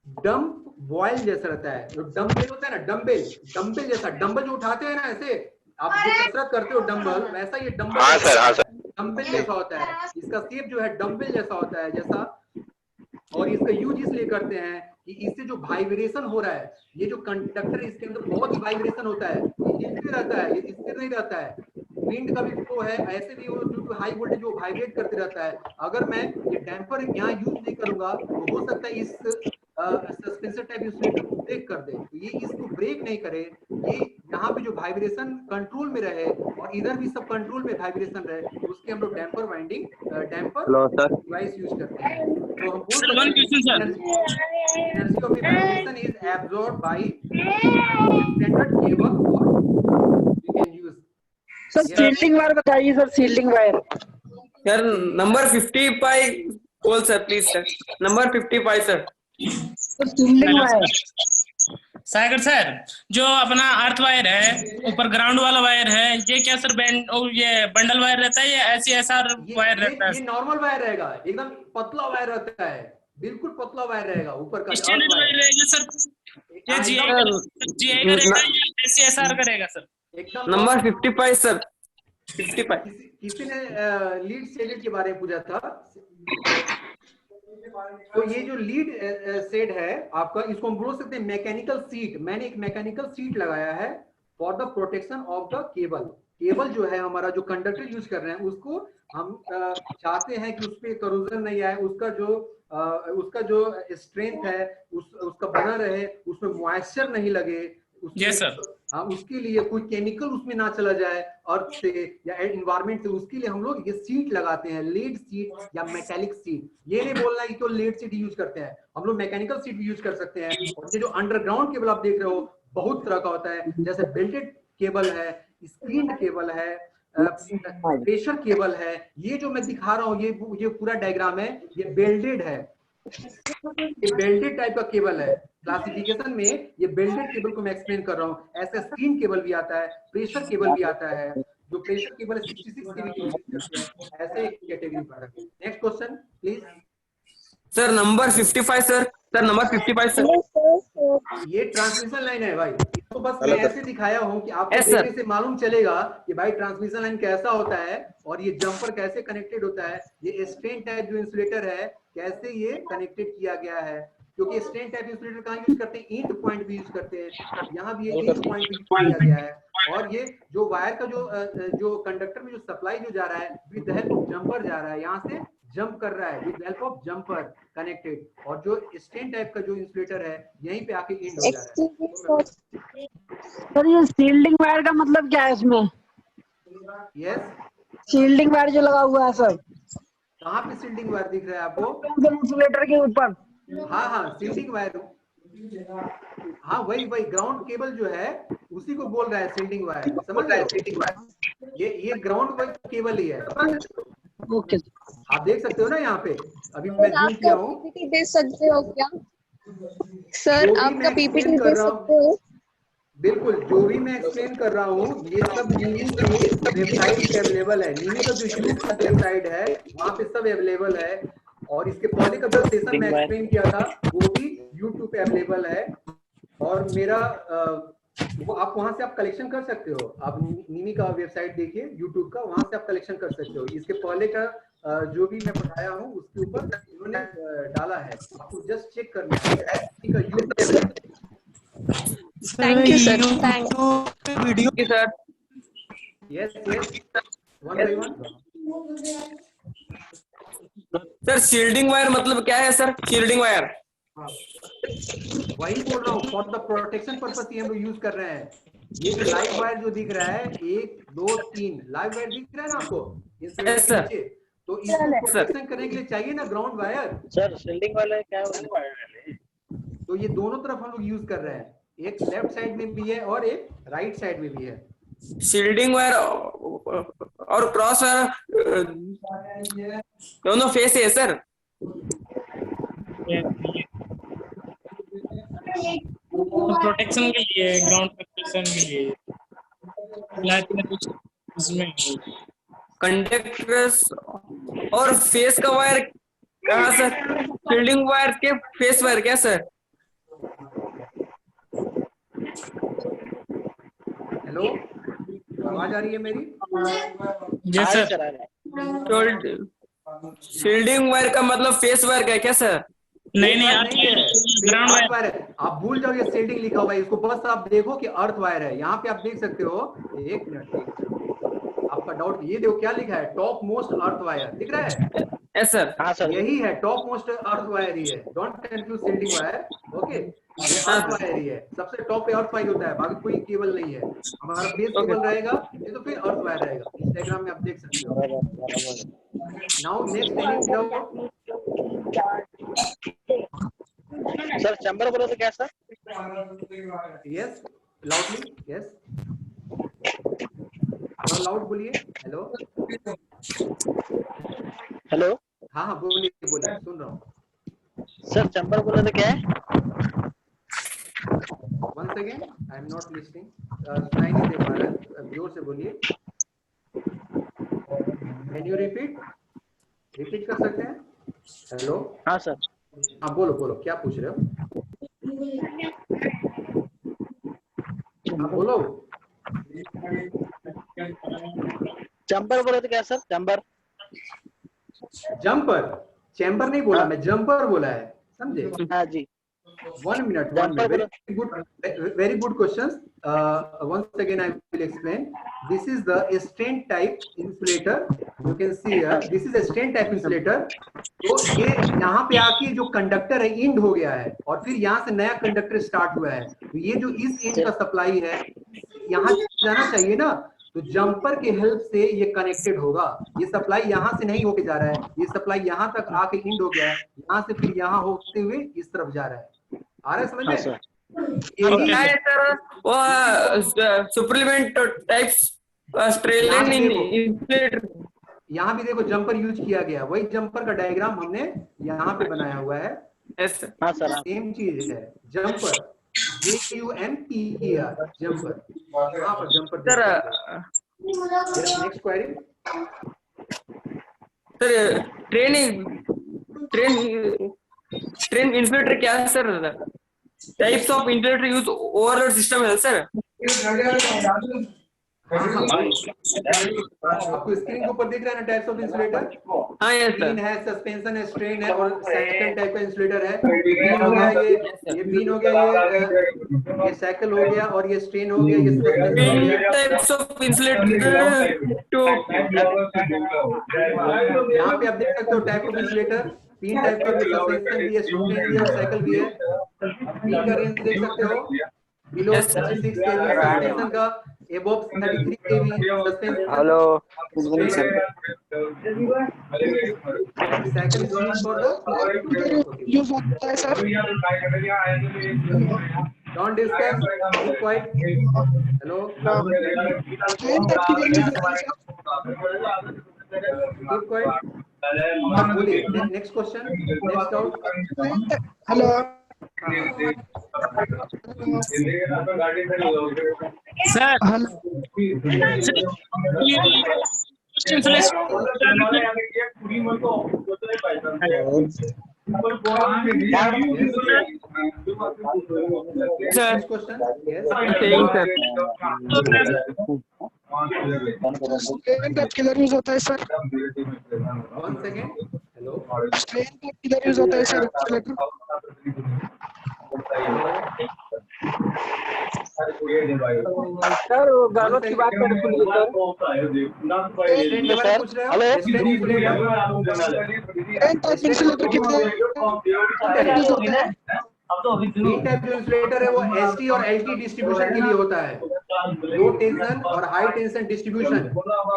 Speaker 3: डंप बॉयल जैसा रहता है। जो डंबल होता है ना, डंबल जैसा, डंबल जो उठाते हैं ना ऐसे, आप जो कसरत करते हो डंबल, वैसा ये डंबल।
Speaker 9: हाँ सर, हाँ सर।
Speaker 3: डंबल जैसा होता है। इसका शेप जो है डंबल जैसा होता है जैसा। और इसका यूज इसलिए करते हैं कि इससे जो वाइब्रेशन हो रहा है, ये जो कंडक्टर है इसके अंदर बहुत ही वाइब्रेशन होता है। ये स्थिर रहता है, ये स्थिर नहीं रहता है। विंड का भी फ्लो है, ऐसे भी वो ड्यू टू हाई वोल्टेज वो वाइब्रेट करते रहता है। अगर मैं ये डैम्पर यहाँ यूज नहीं करूंगा तो हो सकता है इस सस्पेंसर टाइप इंसुलेटर को ब्रेक कर दे। तो ये इसको ब्रेक नहीं करे, ये यहाँ पे जो वाइब्रेशन कंट्रोल में रहे और इधर भी सब कंट्रोल में वाइब्रेशन रहे, तो उसके हम लोग damper winding damper device use करते हैं। तो हम बोल सकते हैं energy of vibration is absorbed by standard cable और we can use.
Speaker 6: Sir shielding wire बताइए sir. Shielding wire
Speaker 7: sir number 55 बोल sir please sir. Number 55 sir.
Speaker 6: Shielding wire
Speaker 10: Sagar sir, जो अपना अर्थ वायर है ऊपर ग्राउंड वाला वायर है, ये क्या सर बैंड और ये बंडल वायर रहता है या ऐसी ऐसा वायर रहता है?
Speaker 3: ये नॉर्मल वायर रहेगा, एकदम पतला वायर रहता है, बिल्कुल पतला वायर रहेगा ऊपर का।
Speaker 10: स्टैंडर्ड वायर रहेगा सर? ये जीआई का रहेगा या एससीएसआर का रहेगा सर?
Speaker 7: Number 55 sir. 55
Speaker 3: किसी ने लीड शेड के बारे में पूछा था। तो ये जो लीड शेड है आपका, इसको हम बोल सकते हैं मैकेनिकल सीट। मैंने एक मैकेनिकल सीट लगाया है for the protection of the cable. Cable जो है हमारा जो कंडक्टर यूज कर रहे हैं उसको हम चाहते हैं कि उस पर करोजन नहीं आए, उसका जो स्ट्रेंथ है उसका बना रहे, उसमें मॉइस्चर नहीं लगे।
Speaker 10: Yes sir.
Speaker 3: हाँ, उसके लिए कोई केमिकल उसमें ना चला जाए अर्थ से या एनवायरमेंट से, उसके लिए हम लोग ये सीट लगाते हैं, लीड सीट या मेटेलिक सीट। ये नहीं बोलना है कि तो लीड सीट यूज करते हैं, हम लोग मैकेनिकल सीट भी यूज कर सकते हैं। और ये जो अंडरग्राउंड केबल आप देख रहे हो बहुत तरह का होता है, जैसे बेल्टेड केबल है, स्क्रीन केबल है, प्रेशर केबल है। ये जो मैं दिखा रहा हूँ ये पूरा डायग्राम है, ये बेल्टेड है। ये बेल्टेड टाइप का केबल है। क्लासिफिकेशन में ये बेल्टेड केबल को मैं एक्सप्लेन कर रहा हूँ। ऐसा स्क्रीन केबल भी आता है, प्रेशर केबल भी आता है। जो प्रेशर केबल 66 केवी की यूज करते हैं, ऐसे कैटेगरी पर। Next question please.
Speaker 7: Sir number 55 sir. Sir number 55 sir.
Speaker 3: ये ट्रांसमिशन लाइन है भाई। इसको बस मैं ऐसे दिखाया हूँ कि आपको देखने से मालूम चलेगा कि भाई ट्रांसमिशन लाइन कैसा होता है और ये जंपर कैसे कनेक्टेड होता है। ये स्ट्रेन टाइप जो इंसुलेटर है कैसे ये कनेक्टेड किया गया है, क्योंकि स्ट्रेन टाइप इंसुलेटर कहाँ यूज करते हैं? ईंट पॉइंट भी यूज करते हैं। यहाँ भी ये ईंट पॉइंट यूज किया गया है। और ये जो वायर का जो कंडक्टर में जो सप्लाई जो जा रहा है with the help of jumper जा रहा है, यहाँ से जंप कर रहा है with the help of jumper connected, और जो स्टेन टाइप का जो इंसुलेटर है यहीं पे आके एंड हो जा रहा है।
Speaker 5: सर ये शील्डिंग वायर का मतलब क्या है इसमें?
Speaker 3: यस,
Speaker 5: शील्डिंग वायर जो लगा हुआ है सर,
Speaker 3: कहाँ पे शील्डिंग वायर दिख रहा है आपको?
Speaker 5: इंसुलेटर के ऊपर।
Speaker 3: हाँ शील्डिंग वायर, हाँ वही ग्राउंड केबल जो है उसी को बोल रहा है शील्डिंग वायर, समझ रहे हैं? शील्डिंग वायर ये ग्राउंड केबल ही है।
Speaker 5: ओके,
Speaker 3: आप देख सकते हो ना यहाँ पे, अभी मैं जूम किया हूँ।
Speaker 1: पीपीटी दे सकते हो क्या सर? आपका पीपीटी दे सकते हो?
Speaker 3: बिल्कुल, जो भी मैं एक्सप्लेन कर रहा हूँ ये सब नीमी की वेबसाइट पे अवेलेबल है। नीमी का जो वेबसाइट है वहाँ पे सब अवेलेबल है, और इसके पहले का जो सेशन मैं एक्सप्लेन किया था वो भी यूट्यूब पे अवेलेबल है, और मेरा वो आप वहां से आप कलेक्शन कर सकते हो। आप नीमी का वेबसाइट देखिए यूट्यूब का, वहां से आप कलेक्शन कर सकते हो। इसके पहले का जो भी मैं पढ़ाया हूँ उसके ऊपर उन्होंने डाला है, आपको जस्ट चेक करना है।
Speaker 1: Thank you sir, thank
Speaker 10: video की sir.
Speaker 3: Yes one by one.
Speaker 7: Sir shielding wire मतलब क्या है सर? शील्डिंग वायर
Speaker 3: वही बोल रहा हूँ, फॉर द प्रोटेक्शन पर्पस ये हम लोग यूज कर रहे हैं। ये जो लाइव वायर जो दिख रहा है 1 2 3 लाइव वायर दिख रहा है ना आपको,
Speaker 7: Yes, sir.
Speaker 3: तो इसको प्रोटेक्शन करने के लिए चाहिए ना ग्राउंड वायर।
Speaker 9: सर शील्डिंग वाला क्या है?
Speaker 3: तो ये दोनों तरफ हम लोग यूज कर रहे हैं, एक लेफ्ट साइड में भी है और एक राइट साइड में भी है।
Speaker 7: शील्डिंग वायर और क्रॉस वायर दोनों फेस है सर।
Speaker 10: प्रोटेक्शन के लिए, ग्राउंड प्रोटेक्शन के लिए फ्लैट में कुछ इसमें
Speaker 7: कंडक्टर्स और फेस का वायर कहाँ सर? शील्डिंग वायर के फेस वायर क्या सर?
Speaker 3: हेलो, आवाज आ रही है मेरी?
Speaker 10: Yes sir.
Speaker 7: शील्डिंग वायर का मतलब फेस वायर का है क्या सर?
Speaker 10: नहीं
Speaker 3: ग्राउंड वायर है। आप भूल जाओ ये शील्डिंग लिखा हुआ है, इसको बस आप देखो कि अर्थ वायर है। यहाँ पे आप देख सकते हो, एक मिनट, आपका डाउट ये देखो क्या लिखा है, टॉप मोस्ट अर्थ वायर दिख रहा है?
Speaker 7: Yes sir. हाँ सर,
Speaker 3: यही है टॉप मोस्ट अर्थ वायर ही है, don't confuse shielding wire. Okay, ये अर्थ वायर ही है, सबसे टॉप पे अर्थ वायर होता है, बाकी कोई केबल नहीं है। हमारा बेस केबल रहेगा, ये तो फिर अर्थ वायर रहेगा। इस डायग्राम में आप देख सकते हो। Now next any doubt?
Speaker 9: Sir chamber बोलो तो क्या सर?
Speaker 3: यस, लाउडली, यस और लाउड बोलिए। हेलो
Speaker 9: हेलो,
Speaker 3: हाँ बोलिए, सुन रहा हूँ।
Speaker 9: सर चैम्बर बोलो तो क्या है?
Speaker 3: One second, I am not listing, सुनाई नहीं दे पा रहा है, जोर से बोलिए। कैन यू रिपीट कर सकते हैं? हेलो,
Speaker 9: हाँ सर।
Speaker 3: हाँ बोलो क्या पूछ रहे हो? हाँ बोलो।
Speaker 9: चैम्बर बोलो तो क्या सर? चैम्बर
Speaker 3: जंपर, चैम्बर नहीं बोला मैं, जंपर बोला है, समझे?
Speaker 9: हाँ जी।
Speaker 3: 1 minute, very good questions. Once again I will explain. This is the stent type insulator. You can see here, this is a stent type insulator. तो ये यहाँ पे आके जो कंडक्टर है इंड हो गया है, और फिर यहाँ से नया कंडक्टर स्टार्ट हुआ है। तो ये जो इस इंड का सप्लाई है यहाँ जाना चाहिए ना, तो जंपर के हेल्प से ये कनेक्टेड होगा। ये सप्लाई यहाँ से नहीं होके जा रहा है, ये सप्लाई यहाँ तक आके इंड हो गया है, यहाँ से फिर यहाँ होते हुए इस तरफ जा रहा है। आ रहा है समझ में?
Speaker 7: क्या है सर वो सप्लीमेंट टाइप्स स्ट्रेलिंग इंसुलेटर?
Speaker 3: यहाँ भी देखो जंपर यूज किया गया, वही जंपर का डायग्राम हमने यहाँ पे बनाया हुआ है।
Speaker 9: हाँ सर,
Speaker 3: सेम चीज है, जंपर, JUMPER, जंपर। यहाँ पर jumper sir. Next query
Speaker 7: sir. Train insulator क्या है sir? Types of insulator use overload system है सर।
Speaker 3: आपको स्क्रीन के ऊपर दिख रहा है ना टाइप्स ऑफ इंसुलेटर?
Speaker 7: हाँ यस
Speaker 3: बीन
Speaker 7: सर।
Speaker 3: है, सस्पेंशन है, स्ट्रेन है और सेकंड टाइप का इंसुलेटर है। बीन हो गया ये बीन हो गया, ये साइकिल हो गया और ये स्ट्रेन हो गया, ये सस्पेंशन हो गया।
Speaker 7: टाइप्स ऑफ इंसुलेटर टू
Speaker 3: यहाँ पे आप देख सकते हो टाइप ऑफ इंसुलेटर, 3 टाइप का सस्पेंशन भी है, स्ट्रेन भी है और साइकिल भी है। बीन का रेंज देख सकते हो, बिलो 36 केवी सस्पेंशन का, above 33 kV suspension.
Speaker 9: Hello
Speaker 3: Cycle is used for the
Speaker 8: use होता है sir.
Speaker 3: don't discuss, keep quiet. Hello,
Speaker 8: strain तक किधर यूज होता है सर?
Speaker 3: keep quiet. बोलिए, next question, next doubt.
Speaker 8: Hello
Speaker 10: sir
Speaker 3: Next question, yes.
Speaker 8: Strain तक किधर यूज होता है sir?
Speaker 3: One second. Hello.
Speaker 8: Strain तक किधर यूज होता है सर?
Speaker 6: सर वो गानों की बात कर सुनिए सर।
Speaker 3: Strain के बारे में पूछ रहे हो? Strain insulator.
Speaker 8: स्ट्रेन तक इंसुलेटर कितने यूज होता है?
Speaker 3: तीन टाइप जो इंसुलेटर है वो एसटी और एलटी डिस्ट्रीब्यूशन के लिए होता है, लो टेंशन और हाई टेंशन डिस्ट्रीब्यूशन।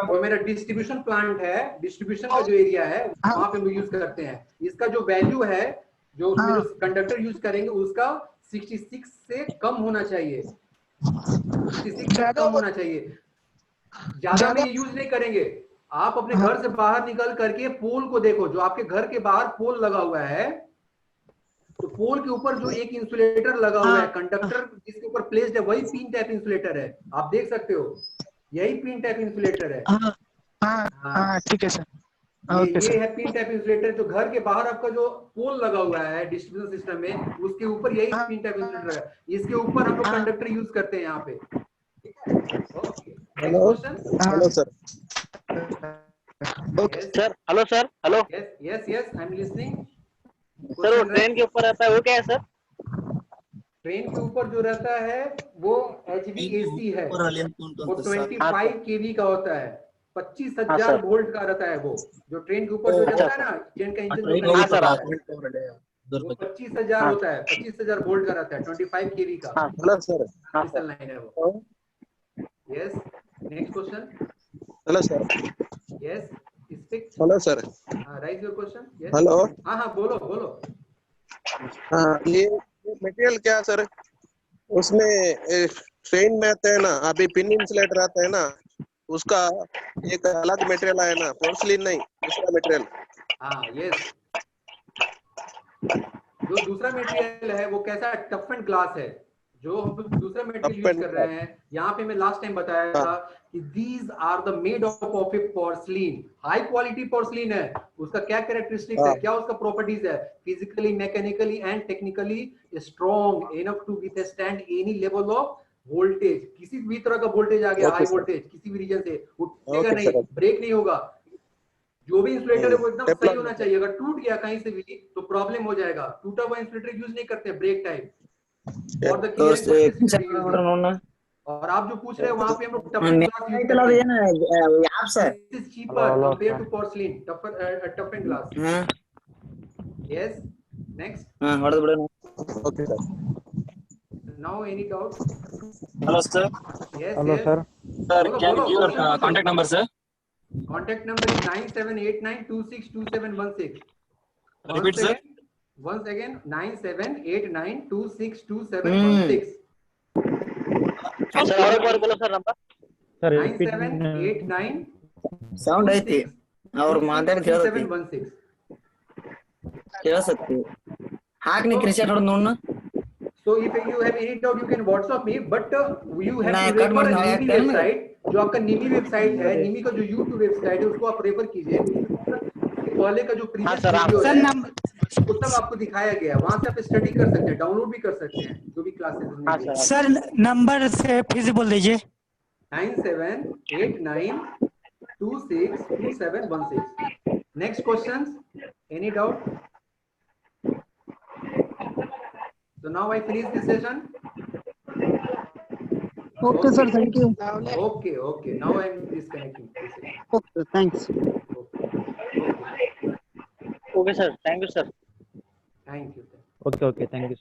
Speaker 3: वो मेरा डिस्ट्रीब्यूशन प्लांट है, डिस्ट्रीब्यूशन का जो एरिया है वहां पे हम यूज करते हैं। इसका जो वैल्यू है, जो कंडक्टर यूज करेंगे उसका 66 से कम होना चाहिए, 66 से कम होना चाहिए। ज्यादा में यूज नहीं करेंगे। आप अपने घर से बाहर निकल करके पोल को देखो, जो आपके घर के बाहर पोल लगा हुआ है, तो पोल के ऊपर जो एक इंसुलेटर लगा हुआ है, कंडक्टर जिसके ऊपर प्लेस्ड है, वही पिन टाइप इंसुलेटर है। आप देख सकते हो, यही पिन टाइप इंसुलेटर है।
Speaker 8: ठीक है सर।
Speaker 3: ये है पिन टाइप इंसुलेटर। जो घर के बाहर आपका जो पोल लगा हुआ है डिस्ट्रीब्यूशन सिस्टम में, उसके ऊपर यही पिन टाइप इंसुलेटर है। इसके ऊपर हम लोग कंडक्टर यूज करते हैं यहाँ पे।
Speaker 9: Hello sir.
Speaker 3: Sir
Speaker 9: hello sir. Hello
Speaker 3: yes yes I am listening.
Speaker 9: Sir वो ट्रेन के ऊपर रहता है वो क्या है सर?
Speaker 3: ट्रेन के ऊपर जो रहता है वो HVAC है, वो 25 kV का होता है, 25,000 वोल्ट का रहता है। वो जो ट्रेन के ऊपर जो रहता है ना, ट्रेन का इंजन वो 25,000 होता है, 25,000 वोल्ट का रहता है, 25 kV का।
Speaker 9: Hello sir.
Speaker 3: स्पेशल लाइन है वो। Yes, next question.
Speaker 9: Hello sir.
Speaker 3: Yes, speak.
Speaker 9: Hello sir.
Speaker 3: Rise your question. Yes.
Speaker 9: Hello.
Speaker 3: हाँ बोलो बोलो।
Speaker 9: हाँ, ये मटेरियल क्या है सर? उसमें ट्रेन में आता है ना, अभी पिन इंसुलेटर आता है ना, उसका एक अलग मटेरियल है ना, पोर्सिलिन नहीं, दूसरा मटेरियल।
Speaker 3: हाँ यस, जो दूसरा मटेरियल है वो कैसा टफन ग्लास है, जो हम दूसरा मटेरियल यूज कर रहे हैं। यहाँ पे मैं लास्ट टाइम बताया था कि these are the made of porcelain, high quality porcelain है। उसका क्या कैरेक्टरिस्टिक्स है, क्या उसका प्रॉपर्टीज है? Physically, mechanically and technically strong enough to withstand any level of voltage. किसी भी तरह का वोल्टेज आ गया, हाई वोल्टेज किसी भी रीजन से, उठेगा नहीं, ब्रेक नहीं होगा। जो भी इंसुलेटर है वो एकदम सही होना चाहिए। अगर टूट गया कहीं से भी तो प्रॉब्लम हो जाएगा। टूटा हुआ इंसुलेटर यूज नहीं करते, ब्रेक टाइप। और और आप जो पूछ रहे हैं वहां पे हम लोग टफन ग्लास यूज करते हैं। This is cheaper compare to porcelain, toughen glass. Yes, next.
Speaker 9: Okay sir.
Speaker 3: Now any doubt?
Speaker 10: Hello sir.
Speaker 3: Yes
Speaker 8: hello sir.
Speaker 10: Sir can you give your contact number sir?
Speaker 3: Contact number is 9789262716.
Speaker 10: Repeat sir.
Speaker 3: Once again 9789262716.
Speaker 9: Sir और एक बार बोलो सर नंबर।
Speaker 3: 9789
Speaker 7: साउंड आई थी और माध्यम थे
Speaker 3: 2716.
Speaker 7: क्या सकते हाक नहीं कृषि थोड़ा नोड़ना।
Speaker 3: So if you have any doubt you can WhatsApp me, but you have
Speaker 7: नहीं,
Speaker 3: to refer
Speaker 7: cut
Speaker 3: NIMI website. जो आपका निमी वेबसाइट है, निमी का जो YouTube वेबसाइट है उसको आप रेफर कीजिए। पहले का जो प्रीवियस वीडियो है वो सब आपको दिखाया गया है, वहां से आप स्टडी कर सकते हैं, डाउनलोड भी कर सकते हैं जो भी क्लासेस।
Speaker 8: सर नंबर से फिर से बोल दीजिए।
Speaker 3: 9789262716. Next questions? Any doubt? So now I finish the session.
Speaker 8: Okay, sir. Thank you.
Speaker 3: Okay, okay. Now I am disconnecting. this session.
Speaker 8: Okay, thanks.
Speaker 11: Okay, sir. Thank you, sir.
Speaker 3: Thank you.
Speaker 11: Okay, okay. Thank you.